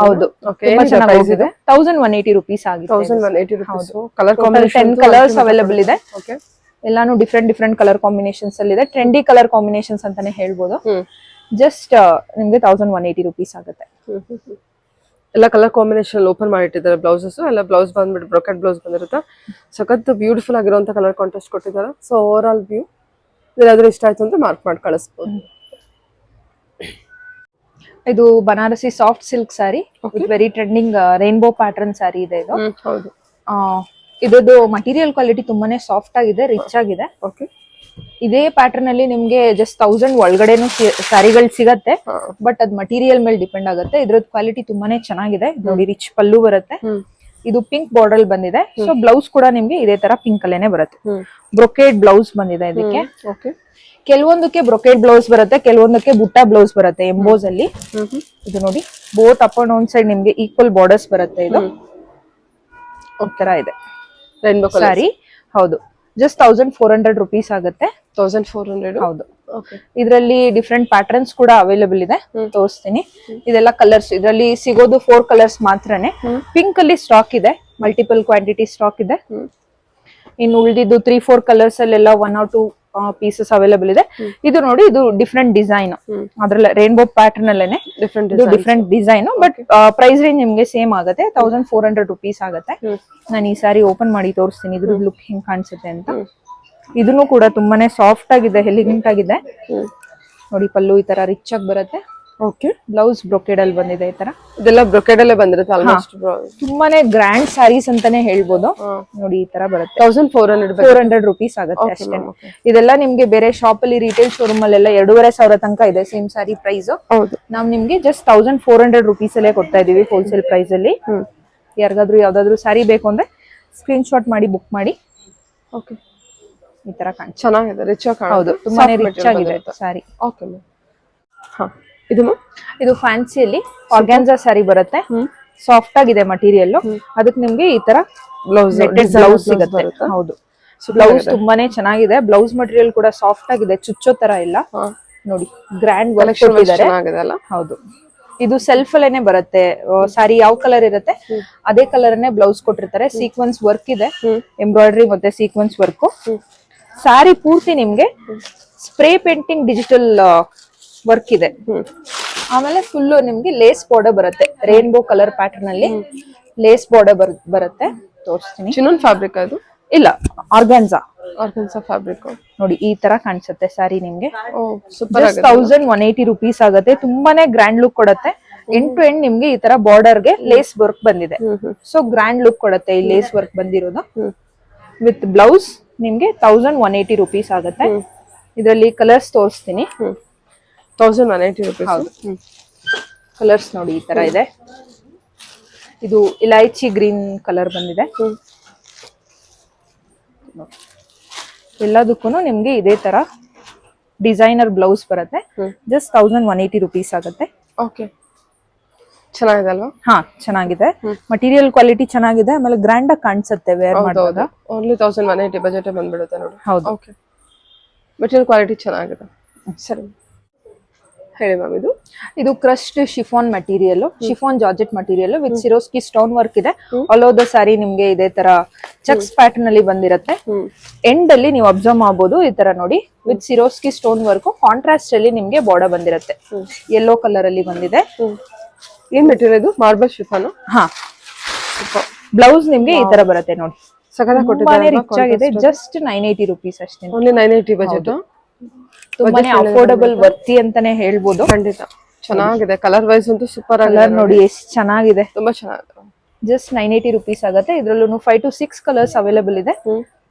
ಹೌದು, ತುಂಬಾ ಚೆನ್ನಾಗಿ ಇದೆ. 1180 rupees ಆಗಿದೆ. 1180 rupees. Colour combination 10 colours available ಇದೆ. ಎಲ್ಲಾನು ಡಿಫ್ರೆಂಟ್ ಕಲರ್ ಕಾಂಬಿನೇಷನ್ಸ್ ಅಲ್ಲಿ ಇದೆ. ಟ್ರೆಂಡಿ ಕಲರ್ ಕಾಂಬಿನೇಷನ್ಸ್ ಅಂತಾನೆ ಹೇಳ್ಬೋದು. ಜಸ್ಟ್ ನಿಮ್ಗೆ 1180 rupees ಆಗುತ್ತೆ. ಎಲ್ಲ ಕಲರ್ ಕಾಂಬಿನೇಷನ್ ಓಪನ್ ಮಾಡಿಟ್ಟಿದ್ದಾರೆ ಬ್ಲೌಸಸ್ ಎಲ್ಲ. ಬ್ಲೌಸ್ ಬಂದ್ಬಿಟ್ಟು ಬ್ರೊಕೆಟ್ ಬ್ಲೌಸ್ ಬಂದಿರುತ್ತೆ. ಸಖತ್ ಬ್ಯೂಟಿಫುಲ್ ಆಗಿರುವಂತ ಕಲರ್ ಕಾಂಟ್ರಾಸ್ಟ್ ಕೊಟ್ಟಿದ್ದಾರೆ. ಸೊ ಓವರ್ ಆಲ್ ವ್ಯೂ ಏನಾದ್ರೂ ಇಷ್ಟ ಆಯ್ತು ಅಂತ ಮಾರ್ಕ್ ಮಾಡಿ ಕಳಿಸ್ಬೋದು. ಇದು Banarasi soft silk sari with very trending rainbow pattern sari ಇದೆ ಇದು. ಹೌದು. ಇದ್ದು ಮಟೀರಿಯಲ್ ಕ್ವಾಲಿಟಿ ತುಂಬಾನೇ ಸಾಫ್ಟ್ ಆಗಿದೆ, ರಿಚ್ ಆಗಿದೆ. ಇದೇ ಪ್ಯಾಟರ್ನ್ ಅಲ್ಲಿ ನಿಮ್ಗೆ ಜಸ್ಟ್ 1000 ಒಳಗಡೆನು ಸ್ಯಾರಿಗಳು ಸಿಗತ್ತೆ. ಬಟ್ ಅದ್ ಮಟೀರಿಯಲ್ ಮೇಲೆ ಡಿಪೆಂಡ್ ಆಗುತ್ತೆ. ಇದ್ರದ್ ಕ್ವಾಲಿಟಿ ತುಂಬಾನೇ ಚೆನ್ನಾಗಿದೆ. ನೋಡಿ ರಿಚ್ ಪಲ್ಲು ಬರುತ್ತೆ. ಇದು ಪಿಂಕ್ ಬಾರ್ಡರ್ ಬಂದಿದೆ. ಸೊ ಬ್ಲೌಸ್ ಕೂಡ ನಿಮ್ಗೆ ಇದೇ ತರ ಪಿಂಕ್ ಅಲ್ಲೇನೆ ಬರುತ್ತೆ. ಬ್ರೊಕೇಡ್ ಬ್ಲೌಸ್ ಬಂದಿದೆ ಇದಕ್ಕೆ. ಕೆಲವೊಂದಕ್ಕೆ ಬ್ರೊಕೇಡ್ ಬ್ಲೌಸ್ ಬರುತ್ತೆ, ಕೆಲವೊಂದಕ್ಕೆ ಬುಟ್ಟ ಬ್ಲೌಸ್ ಬರುತ್ತೆ ಎಂಬೋಸ್ ಅಲ್ಲಿ. ಇದು ನೋಡಿ both up and down side ನಿಮ್ಗೆ ಈಕ್ವಲ್ ಬಾರ್ಡರ್ಸ್ ಬರುತ್ತೆ. ಇದು ತರ ಇದೆ ಸ್ಯಾರಿ. ಹೌದು, ಜಸ್ಟ್ 1400 rupees ಆಗುತ್ತೆ. 1400. ಹೌದು. ಇದರಲ್ಲಿ ಡಿಫ್ರೆಂಟ್ ಪ್ಯಾಟರ್ನ್ಸ್ ಕೂಡ ಅವೈಲೇಬಲ್ ಇದೆ, ತೋರಿಸ್ತೀನಿ. ಇದೆಲ್ಲ ಕಲರ್ಸ್ ಇದರಲ್ಲಿ ಸಿಗೋದು 4 ಕಲರ್ಸ್ ಮಾತ್ರನೇ. ಪಿಂಕ್ ಅಲ್ಲಿ ಸ್ಟಾಕ್ ಇದೆ, ಮಲ್ಟಿಪಲ್ ಕ್ವಾಂಟಿಟಿ ಸ್ಟಾಕ್ ಇದೆ. ಇನ್ನು ಉಳಿದಿದ್ದು 3-4 ಕಲರ್ಸ್ ಅಲ್ಲೆಲ್ಲ 1 or 2 ಪೀಸಸ್ ಅವೈಲೇಬಲ್ ಇದೆ. ಇದು ನೋಡಿ, ಇದು ಡಿಫ್ರೆಂಟ್ ಡಿಸೈನ್. ಅದ್ರಲ್ಲ ರೈನ್ಬೋ ಪ್ಯಾಟರ್ನ್ ಅಲ್ಲೇನೆ different design. But price range ನಿಮ್ಗೆ ಸೇಮ್ ಆಗುತ್ತೆ, 1400 rupees ಆಗುತ್ತೆ. ನಾನು ಈ ಸಾರಿ ಓಪನ್ ಮಾಡಿ ತೋರಿಸ್ತೀನಿ ಇದ್ರ ಲುಕ್ ಹೆಂಗ್ ಕಾಣಿಸುತ್ತೆ ಅಂತ. ಇದನ್ನು ಕೂಡ ತುಂಬಾನೇ ಸಾಫ್ಟ್ ಆಗಿದೆ, ಎಲಿಗೆಂಟ್ ಆಗಿದೆ. ನೋಡಿ ಪಲ್ಲು ಈ ತರ ರಿಚ್ ಆಗಿ ಬರುತ್ತೆ. ಬ್ಲೌಸ್ ಬ್ರೊಕೇಡ್ ಅಲ್ಲಿ ಬಂದಿದೆ ಈ ತರ. ಇದೆಲ್ಲ ಬ್ರೊಕೇಡ್ ಅಲ್ಲೇ ಬಂದಿರುತ್ತೆ ಆಲ್ಮೋಸ್ಟ್. ತುಂಬಾನೇ ಗ್ರ್ಯಾಂಡ್ ಸ್ಯಾರೀಸ್ ಅಂತಾನೆ ಹೇಳ್ಬೋದು. ನೋಡಿ ಈ ತರ ಬರುತ್ತೆ. 1400 rupees ಆಗುತ್ತೆ ಅಷ್ಟೇ. ಇದೆಲ್ಲ ನಿಮ್ಗೆ ಬೇರೆ ಶಾಪ್ ಅಲ್ಲಿ ರಿಟೇಲ್ ಶೋರೂಮ್ ಅಲ್ಲೆಲ್ಲ 2500 ತನಕ ಇದೆ ಸೇಮ್ ಸ್ಯಾರಿ ಪ್ರೈಸ್. ನಾವ್ ನಿಮ್ಗೆ ಜಸ್ಟ್ 1400 rupees ಅಲ್ಲೇ ಕೊಡ್ತಾ ಇದೀವಿ ಹೋಲ್ಸೇಲ್ ಪ್ರೈಸ್ ಅಲ್ಲಿ. ಯಾರಿಗಾದ್ರೂ ಯಾವ್ದಾದ್ರು ಸ್ಯಾರಿ ಬೇಕು ಅಂದ್ರೆ ಸ್ಕ್ರೀನ್ ಶಾಟ್ ಮಾಡಿ ಬುಕ್ ಮಾಡಿ. ಈ ತರ ಕಾಣಿಸುತ್ತೆ. ಚೆನ್ನಾಗಿದೆ, ರಿಚ್ ಆಗಿ ಹೌದು, ತುಂಬಾನೇ ರಿಚ್ ಆಗಿದೆ ಸಾರಿ. Okay ma'am. ಹಾ, ಇದು ಮ್ಯಾಮ್ ಇದು ಫ್ಯಾನ್ಸಿಯಲ್ಲಿ ಆರ್ಗ್ಯಾನ್ಸಾ ಸ್ಯಾರಿ ಬರುತ್ತೆ. ಸಾಫ್ಟ್ ಆಗಿದೆ ಮಟೀರಿಯಲ್. ಅದಕ್ಕೆ ನಿಮ್ಗೆ ಈ ತರ ಬ್ಲೌಸ್ ಸಿಗುತ್ತೆ. ಹೌದು, ಬ್ಲೌಸ್ ತುಂಬಾನೇ ಚೆನ್ನಾಗಿದೆ. ಬ್ಲೌಸ್ ಮಟೀರಿಯಲ್ ಕೂಡ ಸಾಫ್ಟ್ ಆಗಿದೆ, ಚುಚ್ಚೋ ತರ ಇಲ್ಲ. ನೋಡಿ, ಗ್ರ್ಯಾಂಡ್ ವರ್ಕ್ ಕೊಟ್ಟಿದ್ದಾರೆ. ಹೌದು, ಇದು ಸೆಲ್ಫ್ ಅಲ್ಲೇನೆ ಬರುತ್ತೆ. ಸಾರಿ ಯಾವ ಕಲರ್ ಇರುತ್ತೆ ಅದೇ ಕಲರ್ ಅನ್ನೇ ಬ್ಲೌಸ್ ಕೊಟ್ಟಿರ್ತಾರೆ. ಸೀಕ್ವೆನ್ಸ್ ವರ್ಕ್ ಇದೆ, ಎಂಬ್ರಾಯ್ಡರಿ ಮತ್ತೆ ಸೀಕ್ವೆನ್ಸ್ ವರ್ಕ್. ಸಾರಿ ಪೂರ್ತಿ ನಿಮ್ಗೆ ಸ್ಪ್ರೇ ಪೇಂಟಿಂಗ್ ಡಿಜಿಟಲ್ ವರ್ಕ್ ಇದೆ. ಆಮೇಲೆ ಫುಲ್ ನಿಮ್ಗೆ ಲೇಸ್ ಬಾರ್ಡರ್ ಬರುತ್ತೆ, ರೇನ್ಬೋ ಕಲರ್ ಪ್ಯಾಟರ್ನ್ ಅಲ್ಲಿ ಲೇಸ್ ಬಾರ್ಡರ್ ಬರುತ್ತೆ. ತೋರಿಸ್ತೀನಿ. ಚಿನ್ನನ್ ಫ್ಯಾಬ್ರಿಕ್ ಅದು? ಇಲ್ಲ, ಆರ್ಗಾನ್ಸಾ ಫ್ಯಾಬ್ರಿಕ್. ನೋಡಿ, ಈ ತರ ಕಾಣಿಸುತ್ತೆ ಸಾರಿ ನಿಮ್ಗೆ. ಸೂಪರ್ ಆಗಿದೆ. 1180 rupees ಆಗುತ್ತೆ. ತುಂಬಾನೇ ಗ್ರ್ಯಾಂಡ್ ಲುಕ್ ಕೊಡುತ್ತೆ. ಎಂಡ್ ಟು ಎಂಡ್ ನಿಮ್ಗೆ ಈ ತರ ಬಾರ್ಡರ್ ಗೆ ಲೇಸ್ ವರ್ಕ್ ಬಂದಿದೆ. ಸೊ ಗ್ರ್ಯಾಂಡ್ ಲುಕ್ ಕೊಡುತ್ತೆ ಈ ಲೇಸ್ ವರ್ಕ್ ಬಂದಿರೋದು. ವಿತ್ ಬ್ಲೌಸ್ ನಿಮ್ಗೆ 1180 rupees ಆಗುತ್ತೆ. ಇದರಲ್ಲಿ ಕಲರ್ಸ್ ತೋರಿಸ್ತೀನಿ. 1180 rupees. ಹೌದು, ಕಲರ್ಸ್ ನೋಡಿ ಈ ತರ ಇದೆ. ಇದು ಇಲೈಚಿ ಗ್ರೀನ್ ಕಲರ್ ಬಂದಿದೆ. ಎಲ್ಲದಕ್ಕೂ ನಿಮ್ಗೆ ಇದೇ ತರ ಡಿಸೈನರ್ ಬ್ಲೌಸ್ ಬರುತ್ತೆ. ಜಸ್ಟ್ 1180 rupees ಆಗುತ್ತೆ. ಓಕೆ, ಚೆನ್ನಾಗಿದೆ ಅಲ್ವಾ? ಹಾ, ಚೆನ್ನಾಗಿದೆ. ಮಟೀರಿಯಲ್ ಕ್ವಾಲಿಟಿ ಚೆನ್ನಾಗಿದೆ. ಆಮೇಲೆ ಗ್ರ್ಯಾಂಡ್ ಆಗಿ ಕಾಣಿಸುತ್ತೆ ವೇರ್ ಮಾಡುವಾಗ. ಓನ್ಲಿ 1180 ಬಜೆಟ್ ಬಂದ್ಬಿಡುತ್ತೆ ನೋಡಿ. ಹೌದು. ಓಕೆ, ಮಟೀರಿಯಲ್ ಕ್ವಾಲಿಟಿ ಚೆನ್ನಾಗಿದೆ. ಸರಿ, ಹೇಳಿ ಮ್ಯಾಮ್. ಇದು crush chiffon material, chiffon georgette material with Swarovski stone work ಇದೆ. ಆಲ್ ಓವರ್ ದ ಸಾರಿ ನಿಮ್ಗೆ ಇದೇ ತರ ಚೆಕ್ಸ್ ಪ್ಯಾಟರ್ನ್ ಅಲ್ಲಿ ಬಂದಿರುತ್ತೆ. ಎಂಡ್ ಅಲ್ಲಿ ನೀವು ಅಬ್ಸರ್ವ್ ಮಾಡಬಹುದು, ಈ ತರ ನೋಡಿ with Swarovski stone work. Contrast ಅಲ್ಲಿ ನಿಮ್ಗೆ ಬಾರ್ಡರ್ ಬಂದಿರುತ್ತೆ, ಯೆಲ್ಲೋ ಕಲರ್ ಅಲ್ಲಿ ಬಂದಿದೆ. ಏನ್ ಮೆಟೀರಿಯಲ್ ಇದು? Marble chiffon. ಹಾ, ಬ್ಲೌಸ್ ನಿಮ್ಗೆ ಈ ತರ ಬರುತ್ತೆ ನೋಡಿ. ಸಗದ ರಿಚ್ ಆಗಿದೆ. ಜಸ್ಟ್ 980 rupees ಅಷ್ಟೇ. Only 980 budget. ತುಂಬಾನೇ ಅಫೋರ್ಡಬಲ್ ವರ್ತಿ ಅಂತಾನೆ ಹೇಳ್ಬೋದು. ಖಂಡಿತ ಚೆನ್ನಾಗಿದೆ. ಕಲರ್ ವೈಸ್ ಅಂತೂ ಸೂಪರ್ ಆಗಿದೆ. ಕಲರ್ ನೋಡಿ ಎಷ್ಟು ಚೆನ್ನಾಗಿದೆ, ತುಂಬಾ ಚೆನ್ನಾಗಿದೆ. ಜಸ್ಟ್ 980 rupees ಆಗುತ್ತೆ. ಇದ್ರಲ್ಲೂ 5 to 6 ಕಲರ್ಸ್ ಅವೈಲೇಬಲ್ ಇದೆ.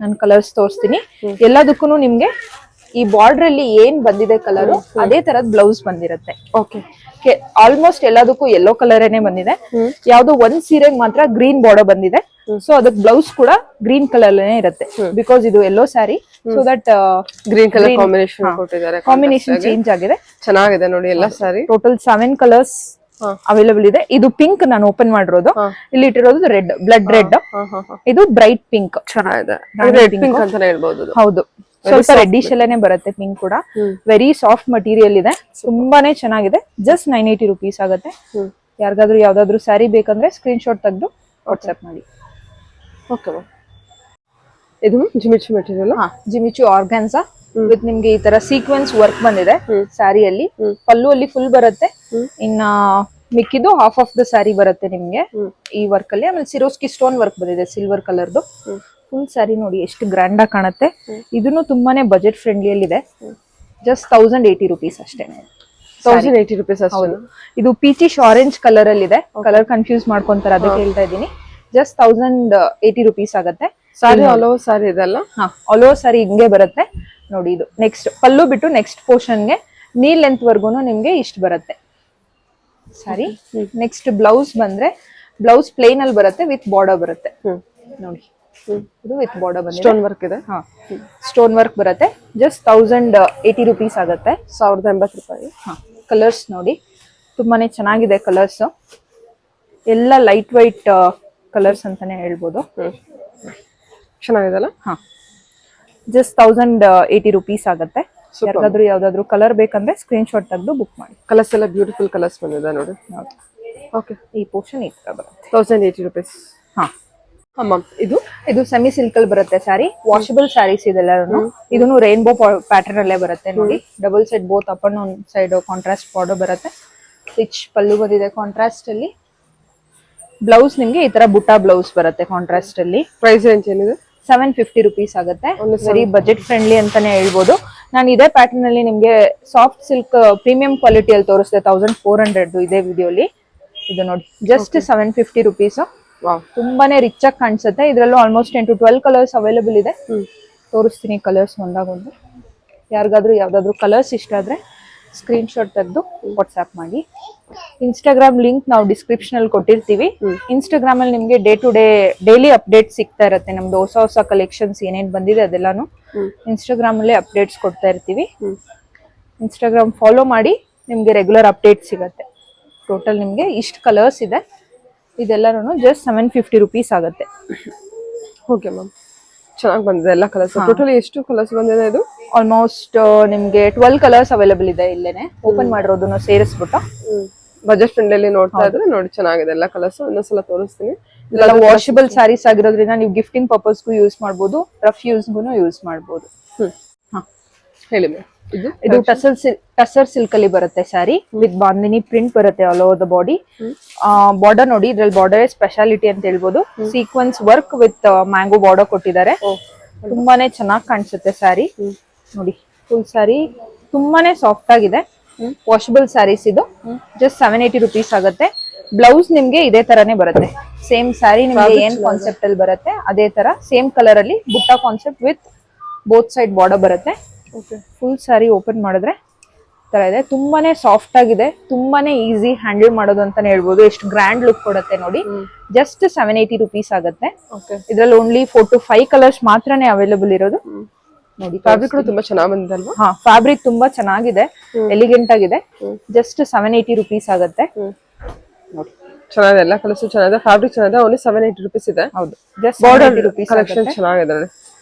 ನಾನು ಕಲರ್ಸ್ ತೋರಿಸ್ತೀನಿ. ಎಲ್ಲದಕ್ಕೂ ನಿಮ್ಗೆ ಈ ಬಾರ್ಡರ್ ಅಲ್ಲಿ ಏನ್ ಬಂದಿದೆ ಕಲರ್ ಅದೇ ತರದ್ ಬ್ಲೌಸ್ ಬಂದಿರುತ್ತೆ. ಓಕೆ, ಆಲ್ಮೋಸ್ಟ್ ಎಲ್ಲದಕ್ಕೂ ಯೆಲ್ಲೋ ಕಲರ್ ಏನೇ ಬಂದಿದೆ. ಯಾವ್ದೋ ಒಂದ್ ಸೀರೆಗೆ ಮಾತ್ರ ಗ್ರೀನ್ ಬಾರ್ಡರ್ ಬಂದಿದೆ. ಸೊ ಅದಕ್ಕೆ ಬ್ಲೌಸ್ ಕೂಡ ಗ್ರೀನ್ ಕಲರ್ ಇರುತ್ತೆ. ಬಿಕಾಸ್ ಇದು yellow sari, so that green colour combination ಕೊಟ್ಟಿದ್ದಾರೆ. ಕಾಂಬಿನೇಷನ್ ಚೇಂಜ್ ಆಗಿದೆ, ಚೆನ್ನಾಗಿದೆ ನೋಡಿ ಎಲ್ಲ ಸ್ಯಾರಿ. ಟೋಟಲ್ 7 ಕಲರ್ಸ್ ಅವೈಲೇಬಲ್ ಇದೆ. ಇದು ಪಿಂಕ್ ನಾನು ಓಪನ್ ಮಾಡಿರೋದು. ಇಲ್ಲಿ ಇಟ್ಟಿರೋದು ರೆಡ್, ಬ್ಲಡ್ ರೆಡ್. ಇದು ಬ್ರೈಟ್ ಪಿಂಕ್. ಚೆನ್ನಾಗಿದೆ, ರೆಡ್ ಪಿಂಕ್ ಅಂತಾನೆ ಹೇಳ್ಬಹುದು. ಹೌದು, ಸ್ವಲ್ಪ ರೆಡ್ಡಿಶ್ ಅಲ್ಲೇನೆ ಬರುತ್ತೆ. ಪಿಂಕ್ ಕೂಡ ವೆರಿ ಸಾಫ್ಟ್ ಮಟೀರಿಯಲ್ ಇದೆ. ತುಂಬಾನೇ ಚೆನ್ನಾಗಿದೆ. ಜಸ್ಟ್ 980 rupees ಆಗುತ್ತೆ. ಯಾರಿಗಾದ್ರೂ ಯಾವ್ದಾದ್ರು ಸ್ಯಾರಿ ಬೇಕಂದ್ರೆ ಸ್ಕ್ರೀನ್ ಶಾಟ್ ತೆಗೆದು ವಾಟ್ಸ್ಆಪ್ ಮಾಡಿ. Okay ma'am. ಇದು ಜಿಮಿಚು ಮೆಟೀರಿಯಲ್. ಜಿಮಿಚು ಆರ್ಗಾನ್ಸಾ ವಿತ್ ನಿಮ್ಗೆ ಈ ತರ ಸೀಕ್ವೆನ್ಸ್ ವರ್ಕ್ ಬಂದಿದೆ ಸ್ಯಾರಿಯಲ್ಲಿ. ಪಲ್ಲು ಅಲ್ಲಿ ಫುಲ್ ಬರುತ್ತೆ. ಇನ್ನ ಮಿಕ್ಕಿದ್ದು ಹಾಫ್ ಆಫ್ ದ ಸ್ಯಾರಿ ಬರುತ್ತೆ ನಿಮ್ಗೆ ಈ ವರ್ಕ್ ಅಲ್ಲಿ. ಆಮೇಲೆ ಸಿರೋಸ್ಕಿ ಸ್ಟೋನ್ ವರ್ಕ್ ಬಂದಿದೆ ಸಿಲ್ವರ್ ಕಲರ್ದು. ಫುಲ್ ಸ್ಯಾರಿ ನೋಡಿ ಎಷ್ಟು ಗ್ರ್ಯಾಂಡ್ ಆಗಿ ಕಾಣುತ್ತೆ. ಇದನ್ನು ತುಂಬಾನೇ ಬಜೆಟ್ ಫ್ರೆಂಡ್ಲಿ ಅಲ್ಲಿ ಇದೆ. ಜಸ್ಟ್ 1080 rupees ಅಷ್ಟೇ. 1080 rupees ಅಷ್ಟೇ. ಇದು ಪೀಚಿಶ್ ಆರೆಂಜ್ ಕಲರ್ ಅಲ್ಲಿ ಇದೆ. ಕಲರ್ ಕನ್ಫ್ಯೂಸ್ ಮಾಡ್ಕೊಂತಾರೆ, ಅದಕ್ಕೆ ಹೇಳ್ತಾ ಇದ್ದೀನಿ. ಜಸ್ಟ್ 1080 rupees ಆಗುತ್ತೆ. ಸಾರಿ ಆಲ್ ಓವರ್ ಸಾರಿ ಇದೆಲ್ಲ. ಆಲ್ ಓವರ್ ಸಾರಿ ಹಿಂಗೆ ಬರುತ್ತೆ ನೋಡಿ. ಇದು ನೆಕ್ಸ್ಟ್ ಪಲ್ಲು ಬಿಟ್ಟು ನೆಕ್ಸ್ಟ್ ಪೋರ್ಷನ್ಗೆ ನೀ ಲೆಂತ್ ವರ್ಗುನು ನಿಮ್ಗೆ ಇಷ್ಟು ಬರುತ್ತೆ ಸಾರಿ. ನೆಕ್ಸ್ಟ್ ಬ್ಲೌಸ್ ಬಂದ್ರೆ ಬ್ಲೌಸ್ ಪ್ಲೇನ್ ಅಲ್ಲಿ ಬರುತ್ತೆ, ವಿತ್ ಬಾರ್ಡರ್ ಬರುತ್ತೆ ನೋಡಿ. ಇದು ವಿತ್ ಬಾರ್ಡರ್ ಬಂದಿದೆ, ಸ್ಟೋನ್ ವರ್ಕ್ ಇದೆ. ಸ್ಟೋನ್ ವರ್ಕ್ ಬರುತ್ತೆ. ಜಸ್ಟ್ 1080 rupees ಆಗುತ್ತೆ. 1080 ರೂಪಾಯಿ. ಕಲರ್ಸ್ ನೋಡಿ ತುಂಬಾನೇ ಚೆನ್ನಾಗಿದೆ. ಕಲರ್ಸ್ ಎಲ್ಲ ಲೈಟ್ ವೈಟ್ ಕಲರ್ಸ್ ಅಂತಾನೆ ಹೇಳ್ಬೋದು. ಚೆನ್ನಾಗಿದೆಲ್ಲ. ಜಸ್ಟ್ 1080 rupees ಆಗುತ್ತೆ. ಯಾರಿಗಾದ್ರೂ ಯಾವ್ದಾದ್ರು ಕಲರ್ ಬೇಕಂದ್ರೆ ಸ್ಕ್ರೀನ್ ಶಾಟ್ ತೆಗೆದು ಬುಕ್ ಮಾಡಿ. ಕಲರ್ಸ್ ಎಲ್ಲ ಬ್ಯೂಟಿಫುಲ್ ಕಲರ್ಸ್ ಬಂದಿದೆ ನೋಡಿ. ಓಕೆ, ಈ ಪೋರ್ಷನ್ ಈ ತರ ಬರುತ್ತೆ. 1080 rupees. ಇದು ಸೆಮಿ ಸಿಲ್ಕ್ ಅಲ್ಲಿ ಬರುತ್ತೆ ಸ್ಯಾರಿ. ವಾಷಬಲ್ ಸ್ಯಾರೀಸ್ ಇದೆಲ್ಲರೂ. ಇದನ್ನು ರೈನ್ಬೋ ಪ್ಯಾಟರ್ನ್ ಅಲ್ಲೇ ಬರುತ್ತೆ ನೋಡಿ. Double set both up and ಒಂದು ಸೈಡ್ ಕಾಂಟ್ರಾಸ್ಟ್ ಬಾರ್ಡರ್ ಬರುತ್ತೆ. ರಿಚ್ ಪಲ್ಲು ಬಂದಿದೆ ಕಾಂಟ್ರಾಸ್ಟ್ ಅಲ್ಲಿ. ಬ್ಲೌಸ್ ನಿಮ್ಗೆ ಈ ತರ ಬುಟ್ಟ ಬ್ಲೌಸ್ ಬರುತ್ತೆ ಕಾಂಟ್ರಾಸ್ಟ್ ಅಲ್ಲಿ. ಪ್ರೈಸ್ ರೇಂಜ್ ಏನಿದೆ? 750 rupees ಆಗುತ್ತೆ. ವೆರಿ ಬಜೆಟ್ ಫ್ರೆಂಡ್ಲಿ ಅಂತಾನೆ ಹೇಳ್ಬೋದು. ನಾನು ಇದೇ ಪ್ಯಾಟರ್ನ್ ಅಲ್ಲಿ ನಿಮ್ಗೆ ಸಾಫ್ಟ್ ಸಿಲ್ಕ್ ಪ್ರೀಮಿಯಂ ಕ್ವಾಲಿಟಿ ಅಲ್ಲಿ ತೋರಿಸಿದೆ 1400 ಇದೇ ವಿಡಿಯೋಲಿ. ಇದು ನೋಡಿ ಜಸ್ಟ್ 750 rupees. ತುಂಬಾನೇ ರಿಚ್ ಆಗಿ ಕಾಣಿಸುತ್ತೆ. ಇದ್ರಲ್ಲೂ ಆಲ್ಮೋಸ್ಟ್ 10 to 12 ಕಲರ್ಸ್ ಅವೈಲೇಬಲ್ ಇದೆ. ತೋರಿಸ್ತೀನಿ ಕಲರ್ಸ್ ಒಂದಾಗೊಂದು. ಯಾರಿಗಾದ್ರೂ ಯಾವ್ದಾದ್ರು ಕಲರ್ಸ್ ಇಷ್ಟ ಆದ್ರೆ ಸ್ಕ್ರೀನ್ ಶಾಟ್ ತೆಗೆದು ವಾಟ್ಸ್ಆಪ್ ಮಾಡಿ. ಇನ್ಸ್ಟಾಗ್ರಾಮ್ ಲಿಂಕ್ ನಾವು ಡಿಸ್ಕ್ರಿಪ್ಷನ್ ಅಲ್ಲಿ ಕೊಟ್ಟಿರ್ತೀವಿ. ಇನ್ಸ್ಟಾಗ್ರಾಮ್ ಅಲ್ಲಿ ನಿಮ್ಗೆ ಡೈಲಿ ಅಪ್ಡೇಟ್ ಸಿಗ್ತಾ ಇರುತ್ತೆ. ನಮ್ದು ಹೊಸ ಹೊಸ ಕಲೆಕ್ಷನ್ಸ್ ಏನೇನ್ ಬಂದಿದೆ ಅದೆಲ್ಲಾನು ಇನ್ಸ್ಟಾಗ್ರಾಮ್ ಅಲ್ಲೇ ಅಪ್ಡೇಟ್ಸ್ ಕೊಡ್ತಾ ಇರ್ತೀವಿ. ಇನ್ಸ್ಟಾಗ್ರಾಮ್ ಫಾಲೋ ಮಾಡಿ, ನಿಮ್ಗೆ ರೆಗ್ಯುಲರ್ ಅಪ್ಡೇಟ್ ಸಿಗತ್ತೆ. ಟೋಟಲ್ ನಿಮ್ಗೆ ಇಷ್ಟು ಕಲರ್ಸ್ ಇದೆ. ಇದೆಲ್ಲರೂ ಜಸ್ಟ್ 750 rupees ಆಗುತ್ತೆ. ಓಕೆ ಮ್ಯಾಮ್, ಚೆನ್ನಾಗಿ ಬಂದಿದೆ ಎಲ್ಲ ಕಲರ್ಸ್. ಟೋಟಲಿ ಎಷ್ಟು ಕಲರ್ಸ್ ಬಂದಿದೆ ಇದು? ಆಲ್ಮೋಸ್ಟ್ ನಿಮ್ಗೆ 12 ಕಲರ್ಸ್ ಅವೈಲೇಬಲ್ ಇದೆ. ಇಲ್ಲೇನೆ ಓಪನ್ ಮಾಡಿರೋದನ್ನ ಸೇರಿಸ್ಬಿಟ್ಟು ಬಜೆಟ್ ಫ್ರೆಂಡ್ಲಿ ನೋಡ್ತಾ ಇದ್ರೆ ನೋಡಿ, ಚೆನ್ನಾಗಿದೆ ಎಲ್ಲ ಕಲರ್ಸ್. ಇನ್ನೊಂದ್ಸಲ ತೋರಿಸ್ತೀನಿ. ಇದೆಲ್ಲ ವಾಷಬಲ್ ಸ್ಯಾರೀಸ್ ಆಗಿರೋದ್ರಿಂದ ನೀವು ಗಿಫ್ಟಿಂಗ್ ಪರ್ಪಸ್ಗೂ ಯೂಸ್ ಮಾಡ್ಬೋದು, ರಫ್ ಯೂಸ್ಗೂ ಯೂಸ್ ಮಾಡ್ಬೋದು. ಹೇಳಿ ಮ್ಯಾಮ್. ಇದು ಟಸರ್ ಸಿಲ್ಕ್ ಅಲ್ಲಿ ಬರುತ್ತೆ ಸ್ಯಾರಿ ವಿತ್ ಬಾಂದಿನಿ ಪ್ರಿಂಟ್ ಬರುತ್ತೆ all over the body. Border ನೋಡಿ, ಇದ್ರಲ್ಲಿ ಬಾರ್ಡರ್ ಸ್ಪೆಷಾಲಿಟಿ ಅಂತ ಹೇಳ್ಬೋದು. Sequence work with mango border ಕೊಟ್ಟಿದ್ದಾರೆ. ತುಂಬಾನೇ ಚೆನ್ನಾಗಿ ಕಾಣಿಸುತ್ತೆ ಸ್ಯಾರಿ ನೋಡಿ. ಫುಲ್ ಸ್ಯಾರಿ ತುಂಬಾನೇ ಸಾಫ್ಟ್ ಆಗಿದೆ. ವಾಷಬಲ್ ಸ್ಯಾರೀಸ್ ಇದು. ಜಸ್ಟ್ 780 rupees ಆಗುತ್ತೆ. ಬ್ಲೌಸ್ ನಿಮ್ಗೆ ಇದೇ ತರಾನೇ ಬರುತ್ತೆ. ಸೇಮ್ ಸ್ಯಾರಿ ನಿಮ್ಗೆ ಏನ್ ಕಾನ್ಸೆಪ್ಟ್ ಅಲ್ಲಿ ಬರುತ್ತೆ ಅದೇ ತರ ಸೇಮ್ ಕಲರ್ ಅಲ್ಲಿ ಬುಟ್ಟ concept with both side border ಬರುತ್ತೆ. ಫುಲ್ ಸ್ಯಾರಿ ಓಪನ್ ಮಾಡಿದ್ರೆ ತರ ಇದೆ. ತುಂಬಾನೇ ಸಾಫ್ಟ್ ಆಗಿದೆ, ತುಂಬಾನೇ ಈಸಿ ಹ್ಯಾಂಡಲ್ ಮಾಡೋದು ಅಂತಾನೆ ಹೇಳ್ಬೋದು. ಎಷ್ಟು ಗ್ರ್ಯಾಂಡ್ ಲುಕ್ ಕೊಡುತ್ತೆ ನೋಡಿ. ಜಸ್ಟ್ 780 rupees ಆಗುತ್ತೆ. ಇದ್ರಲ್ಲಿ ಓನ್ಲಿ 4 to 5 ಕಲರ್ಸ್ ಮಾತ್ರನೇ ಅವೈಲೇಬಲ್ ಇರೋದು ನೋಡಿ. ಫ್ಯಾಬ್ರಿಕ್ ತುಂಬಾ ಚೆನ್ನಾಗಿ ಬಂದಿದೆ ಅಲ್ವಾ? ಹಾ, ಫ್ಯಾಬ್ರಿಕ್ ತುಂಬಾ ಚೆನ್ನಾಗಿದೆ, ಎಲಿಗೆಂಟ್ ಆಗಿದೆ. ಜಸ್ಟ್ 780 rupees ಆಗುತ್ತೆ ನೋಡಿ. ಚೆನ್ನಾಗಿದೆ, ಎಲ್ಲ ಕಲರ್ಸ್ ಚೆನ್ನಾಗಿದೆ, ಫ್ಯಾಬ್ರಿಕ್ ಚೆನ್ನಾಗಿದೆ. ಓನ್ಲಿ 780 rupees ಇದೆ. ಹೌದು, ಜಸ್ಟ್ ಬಾರ್ಡರ್ 780 rupees ಕಲೆಕ್ಷನ್ ಚೆನ್ನಾಗಿದೆ ನೋಡಿ.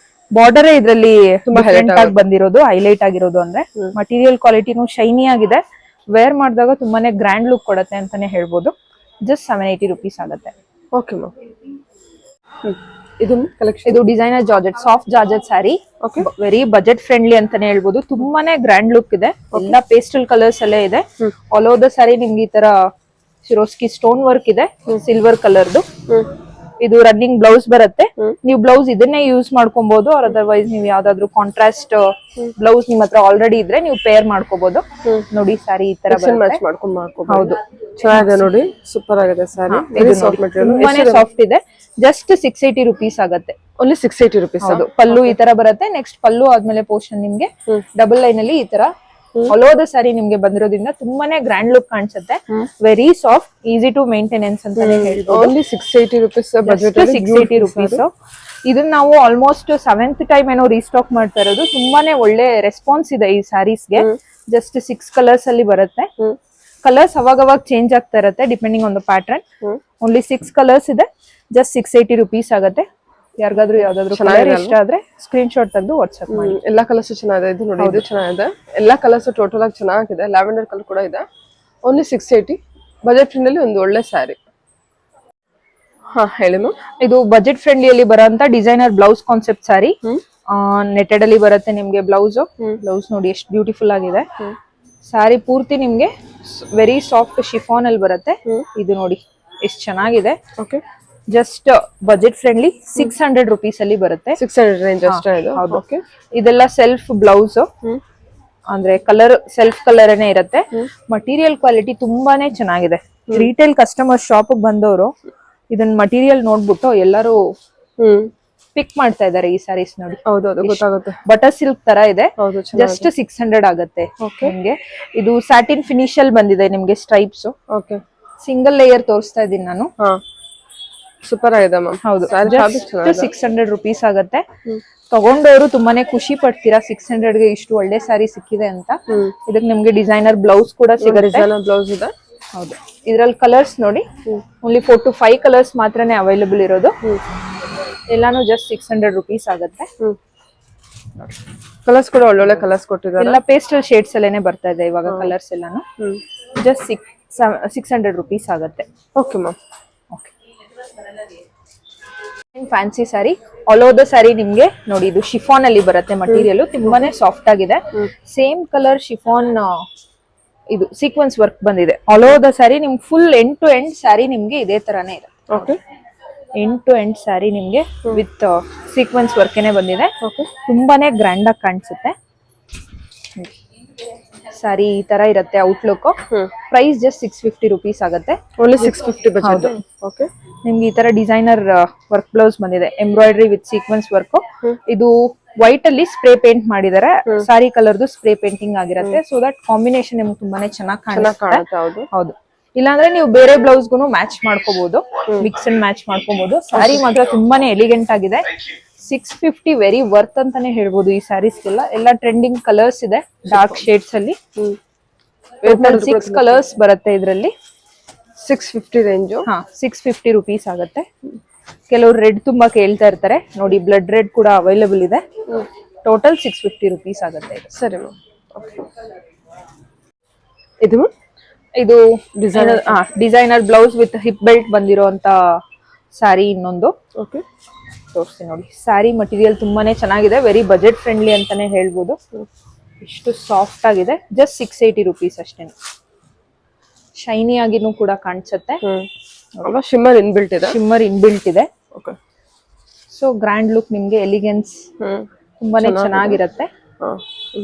ಬಾರ್ಡರ್ ಇದ್ರಲ್ಲಿ ತುಂಬಾ ಹೈಲೈಟ್ ಆಗಿ ಬಂದಿರೋದು, ಹೈಲೈಟ್ ಆಗಿರೋದು ಅಂದ್ರೆ ಮಟೀರಿಯಲ್ ಕ್ವಾಲಿಟಿನೂ ಶೈನಿ ಆಗಿದೆ. ವೇರ್ ಮಾಡಿದಾಗ ತುಂಬಾನೇ ಗ್ರ್ಯಾಂಡ್ ಲುಕ್ ಕೊಡುತ್ತೆ ಅಂತಾನೆ ಹೇಳ್ಬೋದು. ಜಸ್ಟ್ 780 rupees ಆಗುತ್ತೆ. Okay ma'am. ಇದು ಕಲೆಕ್ಷನ್, ಇದು designer georgette, soft georgette sari. Very budget friendly ಅಂತಾನೆ ಹೇಳ್ಬೋದು. ತುಂಬಾನೇ ಗ್ರ್ಯಾಂಡ್ ಲುಕ್ ಇದೆ. ಎಲ್ಲ ಪೇಸ್ಟಲ್ ಕಲರ್ಸ್ ಅಲ್ಲೇ ಇದೆ. ಆಲ್ ಓವರ್ ದ ಸ್ಯಾರಿ ನಿಮ್ಗೆ ಈ ತರ ಶಿರೋಸ್ಕಿ ಸ್ಟೋನ್ ವರ್ಕ್ ಇದೆ, ಸಿಲ್ವರ್ ಕಲರ್ದು. ಇದು ರನ್ನಿಂಗ್ ಬ್ಲೌಸ್ ಬರುತ್ತೆ. ನೀವು ಬ್ಲೌಸ್ ಇದನ್ನೇ ಯೂಸ್ ಮಾಡ್ಕೊಬಹುದು, ಆರ್ ಅದರ್ವೈಸ್ ನೀವು ಯಾವ್ದಾದ್ರು ಕಾಂಟ್ರಾಸ್ಟ್ ಬ್ಲೌಸ್ ನಿಮ್ ಹತ್ರ ಆಲ್ರೆಡಿ ಇದ್ರೆ ನೀವು ಪೇರ್ ಮಾಡ್ಕೋಬಹುದು. ನೋಡಿ ಸ್ಯಾರಿ ಈ ತರ ಮ್ಯಾಚ್ ಮಾಡ್ಕೊಂಡು ಹೌದು, ಚೆನ್ನಾಗಿದೆ ನೋಡಿ, ಸೂಪರ್ ಆಗಿದೆ ಸ್ಯಾರಿ. ತುಂಬಾನೇ ಸಾಫ್ಟ್ ಇದೆ. ಜಸ್ಟ್ 680 rupees ಆಗುತ್ತೆ. Only 680 rupees. ಹೌದು, ಪಲ್ಲು ಈ ತರ ಬರುತ್ತೆ. ನೆಕ್ಸ್ಟ್ ಪಲ್ಲು ಆದ್ಮೇಲೆ ಪೋರ್ಷನ್ ನಿಮ್ಗೆ ಡಬಲ್ ಲೈನ್ ಅಲ್ಲಿ ಈ ತರ ಆಲ್ ಓವರ್ ದ ಸ್ಯಾರಿ ನಿಮ್ಗೆ ಬಂದಿರೋದ್ರಿಂದ ತುಂಬಾನೇ ಗ್ರ್ಯಾಂಡ್ ಲುಕ್ ಕಾಣಿಸುತ್ತೆ. Very soft, easy to maintenance ಅಂತಾನೆ ಹೇಳ್ಬೋದು. Only 680 rupees budget. 680 rupees. ಇದನ್ನ ನಾವು ಆಲ್ಮೋಸ್ಟ್ 7th ಟೈಮ್ ಏನೋ ರೀಸ್ಟಾಕ್ ಮಾಡ್ತಾ ಇರೋದು. ತುಂಬಾನೇ ಒಳ್ಳೆ ರೆಸ್ಪಾನ್ಸ್ ಇದೆ ಈ ಸ್ಯಾರೀಸ್ಗೆ. ಜಸ್ಟ್ 6 ಕಲರ್ಸ್ ಅಲ್ಲಿ ಬರುತ್ತೆ. ಕಲರ್ಸ್ ಅವಾಗ ಚೇಂಜ್ ಆಗ್ತಾ ಇರುತ್ತೆ depending on the pattern. Only 6 colours ಇದೆ. ಜಸ್ಟ್ 680 rupees ಆಗುತ್ತೆ. ಯಾರಿಗಾದ್ರೂ ಯಾವ್ದಾದ್ರು ಕಲರ್ ಇಷ್ಟ ಆದ್ರೆ ಸ್ಕ್ರೀನ್ ಶಾಟ್ ತೆಗೆದು ವಾಟ್ಸ್ಆಪ್ ಮಾಡಿ. ಎಲ್ಲಾ ಕಲರ್ಸ್ ಚೆನ್ನಾಗಿದೆ. ಇದು ನೋಡಿ, ಇದು ಚೆನ್ನಾಗಿದೆ. ಎಲ್ಲಾ ಕಲರ್ಸ್ ಟೋಟಲ್ ಆಗಿ ಚೆನ್ನಾಗಿದೆ. ಲ್ಯಾವೆಂಡರ್ ಕಲರ್ ಕೂಡ ಇದೆ. ಓನ್ಲಿ 680 ಬಜೆಟ್ ಫ್ರೆಂಡ್ಲಿ ಒಂದು ಒಳ್ಳೆ ಸ್ಯಾರಿ. ಹಾ ಹೇಳಿ ಮ್ಯಾಮ್. ಇದು ಬಜೆಟ್ ಫ್ರೆಂಡ್ಲಿಯಲ್ಲಿ ಬರೋಂತ designer blouse concept sari. Netted ಅಲ್ಲಿ ಬರುತ್ತೆ ನಿಮ್ಗೆ ಬ್ಲೌಸ್. ಬ್ಲೌಸ್ ನೋಡಿ ಎಷ್ಟು ಬ್ಯೂಟಿಫುಲ್ ಆಗಿದೆ. ಸ್ಯಾರಿ ಪೂರ್ತಿ ನಿಮ್ಗೆ ವೆರಿ ಸಾಫ್ಟ್ ಶಿಫಾನ್ ಅಲ್ಲಿ ಬರುತ್ತೆ. ಇದು ನೋಡಿ ಎಷ್ಟು ಚೆನ್ನಾಗಿದೆ. Okay, just budget friendly 600 rupees ಅಲ್ಲಿ ಬರುತ್ತೆ. 600 ರೇಂಜ್ ಅಷ್ಟೇ ಇದು. ಓಕೆ, ಇದೆಲ್ಲ ಸೆಲ್ಫ್ ಬ್ಲೌಸ್ ಅಂದ್ರೆ ಕಲರ್ ಸೆಲ್ಫ್ ಕಲರ್ ಏನೇ ಇರುತ್ತೆ. ಮಟೀರಿಯಲ್ ಕ್ವಾಲಿಟಿ ತುಂಬಾನೇ ಚೆನ್ನಾಗಿದೆ. ರಿಟೇಲ್ ಕಸ್ಟಮರ್ ಶಾಪ್ ಬಂದವರು ಇದನ್ನ ಮಟೀರಿಯಲ್ ನೋಡ್ಬಿಟ್ಟು ಎಲ್ಲರೂ ಪಿಕ್ ಮಾಡ್ತಾ ಇದಾರೆ ಈ ಸ್ಯಾರೀಸ್ ನೋಡಿ. ಹೌದೌದು, ಗೊತ್ತಾಗುತ್ತೆ. ಬಟರ್ ಸಿಲ್ಕ್ ತರ ಇದೆ. ಜಸ್ಟ್ 600 ಆಗುತ್ತೆ ನಿಮ್ಗೆ. ಇದು ಸ್ಯಾಟಿನ್ ಫಿನಿಶ್ ಅಲ್ಲಿ ಬಂದಿದೆ ನಿಮ್ಗೆ ಸ್ಟ್ರೈಪ್ಸ್. ಓಕೆ, ಸಿಂಗಲ್ ಲೇಯರ್ ತೋರಿಸ್ತಾ ಇದೀನಿ ನಾನು. ಸೂಪರ್ ಆಗಿದೆ ಮ್ಯಾಮ್. ಹೌದು, 600 rupees ಆಗುತ್ತೆ. ತಗೊಂಡವರು ತುಂಬಾನೇ ಖುಷಿ ಪಡ್ತೀರಾ 600ಗೆ ಇಷ್ಟು ಒಳ್ಳೆ ಸ್ಯಾರಿ ಸಿಕ್ಕಿದೆ ಅಂತ. ಇದಕ್ಕೆ ನಿಮ್ಗೆ ಡಿಸೈನರ್ ಬ್ಲೌಸ್ ಕೂಡ ಸಿಗುತ್ತೆ. ಡಿಸೈನರ್ ಬ್ಲೌಸ್ ಇದೆ. ಹೌದು, ಇದ್ರಲ್ಲಿ ಕಲರ್ಸ್ ನೋಡಿ ಓನ್ಲಿ 4 to 5 ಕಲರ್ಸ್ ಮಾತ್ರನೇ ಅವೈಲೇಬಲ್ ಇರೋದು. ಎಲ್ಲಾನು ಜಸ್ಟ್ 600 rupees ಆಗುತ್ತೆ. ಕಲರ್ಸ್ ಕೂಡ ಒಳ್ಳೊಳ್ಳೆ ಕಲರ್ಸ್ ಕೊಟ್ಟಿದ್ದಾರೆ. ಎಲ್ಲ ಪೇಸ್ಟಲ್ ಶೇಡ್ಸ್ ಅಲ್ಲೇನೆ ಬರ್ತಾ ಇದೆ ಇವಾಗ ಕಲರ್ಸ್ ಎಲ್ಲಾನು. ಜಸ್ಟ್ 600 rupees ಆಗುತ್ತೆ. Okay ma'am. Fancy sari all over the sari ನಿಮ್ಗೆ ನೋಡಿ. ಇದು ಶಿಫಾನ್ ಅಲ್ಲಿ ಬರುತ್ತೆ ಮಟೀರಿಯಲ್. ತುಂಬಾನೇ ಸಾಫ್ಟ್ ಆಗಿದೆ. ಸೇಮ್ ಕಲರ್ ಶಿಫಾನ್ ಇದು ಸೀಕ್ವೆನ್ಸ್ ವರ್ಕ್ ಬಂದಿದೆ ಆಲ್ ಓವರ್ ದ ಸ್ಯಾರಿ. ನಿಮ್ಗೆ full end to end sari ನಿಮ್ಗೆ ಇದೇ ತರಾನೇ ಇದೆ. Okay, end to end sari ನಿಮ್ಗೆ ವಿತ್ ಸೀಕ್ವೆನ್ಸ್ ವರ್ಕೇನೆ ಬಂದಿದೆ. ತುಂಬಾನೇ ಗ್ರ್ಯಾಂಡ್ ಆಗಿ ಕಾಣಿಸುತ್ತೆ. ಸ್ಯಾರಿ ಈ ತರ ಇರುತ್ತೆ ಔಟ್ಲುಕ್. ಪ್ರೈಸ್ ಜಸ್ಟ್ 650 rupees ಆಗುತ್ತೆ. Only 650 budget. ಓಕೆ, ನಿಮ್ಗೆ ಈ ತರ ಡಿಸೈನರ್ ವರ್ಕ್ ಬ್ಲೌಸ್ ಬಂದಿದೆ. Embroidery with sequence work. ಇದು ವೈಟ್ ಅಲ್ಲಿ ಸ್ಪ್ರೇ ಪೇಂಟ್ ಮಾಡಿದ್ದಾರೆ. ಸಾರಿ ಕಲರ್ದು ಸ್ಪ್ರೇ ಪೇಂಟಿಂಗ್ ಆಗಿರುತ್ತೆ. ಸೊ ದಟ್ ಕಾಂಬಿನೇಷನ್ ನಿಮ್ಗೆ ತುಂಬಾನೇ ಚೆನ್ನಾಗಿ ಕಾಣುತ್ತೆ. ಹೌದು ಹೌದು. ಇಲ್ಲಾಂದ್ರೆ ನೀವು ಬೇರೆ ಬ್ಲೌಸ್ಗೂ ಮ್ಯಾಚ್ ಮಾಡ್ಕೋಬಹುದು, ಮಿಕ್ಸ್ ಅಂಡ್ ಮ್ಯಾಚ್ ಮಾಡ್ಕೋಬಹುದು. ಸ್ಯಾರಿ ಮಾತ್ರ ತುಂಬಾನೇ ಎಲಿಗೆಂಟ್ ಆಗಿದೆ. 650 ವೆರಿ ವರ್ತ್ ಅಂತಾನೆ ಹೇಳ್ಬೋದು ಈ ಸ್ಯಾರೀಸ್ಗೆಲ್ಲ. ಎಲ್ಲ ಟ್ರೆಂಡಿಂಗ್ ಕಲರ್ಸ್ ಇದೆ ಡಾರ್ಕ್ ಶೇಡ್ಸ್ ಅಲ್ಲಿ. 6 ಕಲರ್ಸ್ ಬರುತ್ತೆ ಇದರಲ್ಲಿ. 650 ರೇಂಜು. 650 ರುಪೀಸ್ ಆಗುತ್ತೆ. ಕೆಲವರು ರೆಡ್ ತುಂಬಾ ಕೇಳ್ತಾ ಇರ್ತಾರೆ ನೋಡಿ, ಬ್ಲಡ್ ರೆಡ್ ಕೂಡ ಅವೈಲೇಬಲ್ ಇದೆ. ಟೋಟಲ್ 650 ರುಪೀಸ್ ಆಗುತ್ತೆ ಇದು. ಸರಿ ಮ್ಯಾಮ್. ಇದು ಇದು designer blouse with hip belt ಬಂದಿರೋಂತ ಸ್ಯಾರಿ ಇನ್ನೊಂದು. ಓಕೆ, ತೋರಿಸ್ತೀನಿ ನೋಡಿ. ಸ್ಯಾರಿ ಮಟೀರಿಯಲ್ ತುಂಬಾನೇ ಚೆನ್ನಾಗಿದೆ, ವೆರಿ ಬಜೆಟ್ ಫ್ರೆಂಡ್ಲಿ ಅಂತಾನೆ ಹೇಳ್ಬೋದು. ಎಷ್ಟು ಸಾಫ್ಟ್ ಆಗಿದೆ. ಜಸ್ಟ್ 680 ರುಪೀಸ್ ಅಷ್ಟೇ. ಶೈನಿ ಆಗಿನೂ ಕೂಡ ಕಾಣಿಸುತ್ತೆ. ಶಿಮ್ಮರ್ ಇನ್ಬಿಲ್ಟ್ ಇದೆ. ಶಿಮ್ಮರ್ ಇನ್ಬಿಲ್ಟ್ ಇದೆ. ಓಕೆ, ಸೊ ಗ್ರ್ಯಾಂಡ್ ಲುಕ್ ನಿಮ್ಗೆ, ಎಲಿಗೆನ್ಸ್ ತುಂಬಾನೇ ಚೆನ್ನಾಗಿರುತ್ತೆ.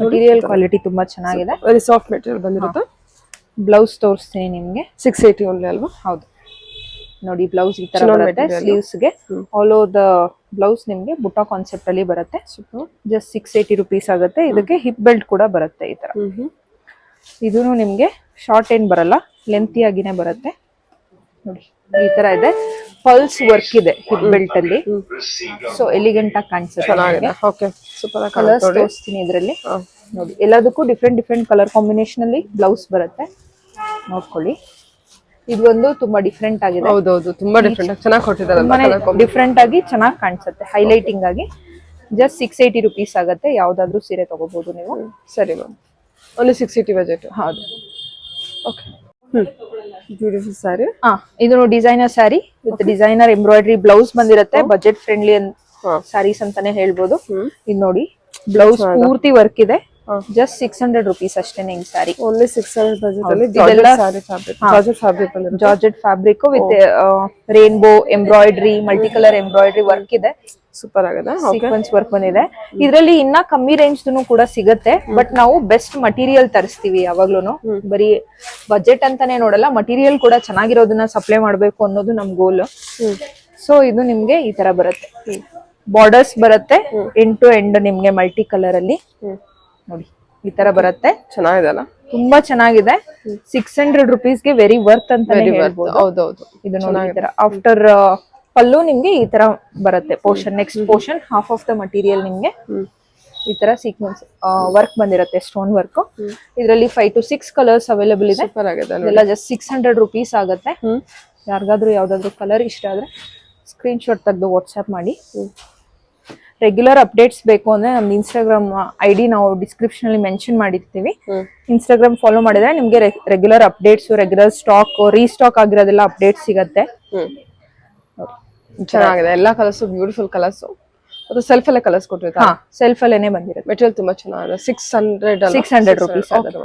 ಮಟೀರಿಯಲ್ ಕ್ವಾಲಿಟಿ ತುಂಬಾ ಚೆನ್ನಾಗಿದೆ. ವೆರಿ ಸಾಫ್ಟ್ ಮೆಟೀರಿಯಲ್ ಬಂದಿರುತ್ತೆ. ಬ್ಲೌಸ್ ತೋರಿಸ್ತೀನಿ ನಿಮ್ಗೆ. 680 ಓನ್ಲಿ ಅಲ್ವಾ? ಹೌದು ನೋಡಿ, ಬ್ಲೌಸ್ ಈ ತರ ಬರುತ್ತೆ. ಸ್ಲೀವ್ಸ್ ಗೆ ಆಲ್ ಓವರ್ ದ ಬ್ಲೌಸ್ ನಿಮ್ಗೆ ಬುಟ್ಟ ಕಾನ್ಸೆಪ್ಟ್ ಅಲ್ಲಿ ಬರುತ್ತೆ. ಜಸ್ಟ್ 680 ರುಪೀಸ್ ಆಗುತ್ತೆ. ಇದಕ್ಕೆ ಹಿಪ್ ಬೆಲ್ಟ್ ಕೂಡ ಬರುತ್ತೆ ಈ ತರ. ಇದೂನು ನಿಮ್ಗೆ ಶಾರ್ಟ್ ಏನ್ ಬರಲ್ಲ, ಲೆಂತಿ ಆಗಿನೇ ಬರುತ್ತೆ ನೋಡಿ. ಈ ತರ ಇದೆ. ಪಲ್ಸ್ ವರ್ಕ್ ಇದೆ ಹಿಪ್ ಬೆಲ್ಟ್ ಅಲ್ಲಿ. ಸೊ ಎಲಿಗೆಂಟ್ ಆಗಿ ಕಾಣಿಸುತ್ತೆ. ಓಕೆ, ಸೂಪರ್ ಆಗಿ ಕಲರ್ಸ್ ತೋರಿಸ್ತೀನಿ ಇದರಲ್ಲಿ ನೋಡಿ. ಎಲ್ಲದಕ್ಕೂ ಡಿಫ್ರೆಂಟ್ ಡಿಫ್ರೆಂಟ್ ಕಲರ್ ಕಾಂಬಿನೇಷನ್ ಅಲ್ಲಿ ಬ್ಲೌಸ್ ಬರುತ್ತೆ. ನೋಡ್ಕೊಳ್ಳಿ, ಇದು ಒಂದು ತುಂಬಾ ಡಿಫ್ರೆಂಟ್ ಆಗಿದೆ. ಹೌದೌದು, ತುಂಬಾ ಡಿಫ್ರೆಂಟ್ ಆಗಿ ಚೆನ್ನಾಗಿ ಕೊಟ್ಟಿದ್ದಾರೆ. ಡಿಫ್ರೆಂಟ್ ಆಗಿ ಚೆನ್ನಾಗಿ ಕಾಣಿಸುತ್ತೆ, ಹೈಲೈಟಿಂಗ್ ಆಗಿ. ಜಸ್ಟ್ 680 ರುಪೀಸ್ ಆಗುತ್ತೆ. ಯಾವ್ದಾದ್ರು ಸೀರೆ ತಗೋಬಹುದು ನೀವು. ಸರಿ ಮ್ಯಾಮ್, ಓನ್ಲಿ 680 ಬಜೆಟ್. ಹೌದು. Okay, beautiful sari. ಇದು designer sari with designer embroidery blouse ಬಂದಿರುತ್ತೆ. ಬಜೆಟ್ ಫ್ರೆಂಡ್ಲಿ ಸ್ಯಾರೀಸ್ ಅಂತಾನೆ ಹೇಳ್ಬೋದು. ಇದು ನೋಡಿ, ಬ್ಲೌಸ್ ಪೂರ್ತಿ ವರ್ಕ್ ಇದೆ. ಜಸ್ಟ್ 600 ರುಪೀಸ್ ಅಷ್ಟೇನೆ ಈ ಸ್ಯಾರಿ. ಓನ್ಲಿ 600 ಬಜೆಟ್ ಅಲ್ಲಿ georgette fabric with rainbow embroidery, multi colour embroidery work ಇದೆ. ಸೂಪರ್ ಆಗಿದೆ. ಸೀಕ್ವೆನ್ಸ್ ವರ್ಕ್ ಬಂದಿದೆ. ಇದರಲ್ಲಿ ಇನ್ನ ಕಮ್ಮಿ ರೇಂಜ್ ಕೂಡ ಕೂಡ ಬಟ್ ನಾವು ಬೆಸ್ಟ್ ಮಟೀರಿಯಲ್ ತರಿಸ್ತೀವಿ ಯಾವಾಗ್ಲೂನು. ಬರೀ ಬಜೆಟ್ ಅಂತಾನೆ ನೋಡಲ್ಲ, ಮಟೀರಿಯಲ್ ಕೂಡ ಚೆನ್ನಾಗಿರೋದನ್ನ ಸಪ್ಲೈ ಮಾಡ್ಬೇಕು ಅನ್ನೋದು ನಮ್ ಗೋಲ್. ಸೊ ಇದು ನಿಮ್ಗೆ ಈ ತರ ಬರುತ್ತೆ. ಬಾರ್ಡರ್ಸ್ ಬರುತ್ತೆ ಎಂಡ್ ಟು ಎಂಡ್ ನಿಮ್ಗೆ ಮಲ್ಟಿ ಕಲರ್ ಅಲ್ಲಿ ನೋಡಿ. ಈ ತರ ಬರುತ್ತೆ. ಚೆನ್ನಾಗಿದೆ ಅಲ್ಲ, ತುಂಬಾ ಚೆನ್ನಾಗಿದೆ. 600 ರುಪೀಸ್ಗೆ ವೆರಿ ವರ್ತ್ ಅಂತಾನೆ ಹೇಳ್ಬೋದು. ಹೌದೌದು, ಇದು ನೋಡಿ ಈ ತರ. ಆಫ್ಟರ್ ಪಲ್ಲು ನಿಮ್ಗೆ ಈ ತರ ಬರುತ್ತೆ portion. Next portion half of the material ನಿಮ್ಗೆ ಈ ತರ ಸೀಕ್ವೆನ್ಸ್ ವರ್ಕ್ ಬಂದಿರುತ್ತೆ, ಸ್ಟೋನ್ ವರ್ಕ್. ಇದರಲ್ಲಿ 5 to 6 ಕಲರ್ಸ್ ಅವೈಲೇಬಲ್ ಇದೆ. ಇದೆಲ್ಲ ಜಸ್ಟ್ 600 ರುಪೀಸ್ ಆಗುತ್ತೆ. ಯಾರಿಗಾದ್ರೂ ಯಾವ್ದಾದ್ರು ಕಲರ್ ಇಷ್ಟ ಆದ್ರೆ ಸ್ಕ್ರೀನ್ ಶಾಟ್ ತೆಗೆದು ವಾಟ್ಸ್ಆಪ್ ಮಾಡಿ. ರೆಗ್ಯುಲರ್ ಅಪ್ಡೇಟ್ಸ್ ಬೇಕು ಅಂದ್ರೆ ನಮ್ದು ಇನ್ಸ್ಟಾಗ್ರಾಮ್ ID ನಾವು ಡಿಸ್ಕ್ರಿಪ್ಷನ್ ಅಲ್ಲಿ ಮೆನ್ಷನ್ ಮಾಡಿರ್ತೀವಿ. ಇನ್ಸ್ಟಾಗ್ರಾಮ್ ಫಾಲೋ ಮಾಡಿದ್ರೆ ನಿಮ್ಗೆ regular updates, regular stock, restock ಆಗಿರೋದೆಲ್ಲ ಅಪ್ಡೇಟ್ ಸಿಗತ್ತೆ. ಚೆನ್ನಾಗಿದೆ. ಎಲ್ಲಾ ಕಲರ್ಸ್ ಬ್ಯೂಟಿಫುಲ್ ಕಲರ್ಸ್. ಅದು ಸೆಲ್ಫ್ ಅಲ್ಲೇ ಕಲರ್ಸ್ ಕೊಟ್ಟಿರ್ತಾರೆ. ಸೆಲ್ಫ್ ಅಲ್ಲೇನೆ ಬಂದಿರುತ್ತೆ. ಮೆಟೀರಿಯಲ್ ತುಂಬಾ ಚೆನ್ನಾಗಿದೆ. 600 600 ರುಪೀಸ್ ಆಗುತ್ತೆ.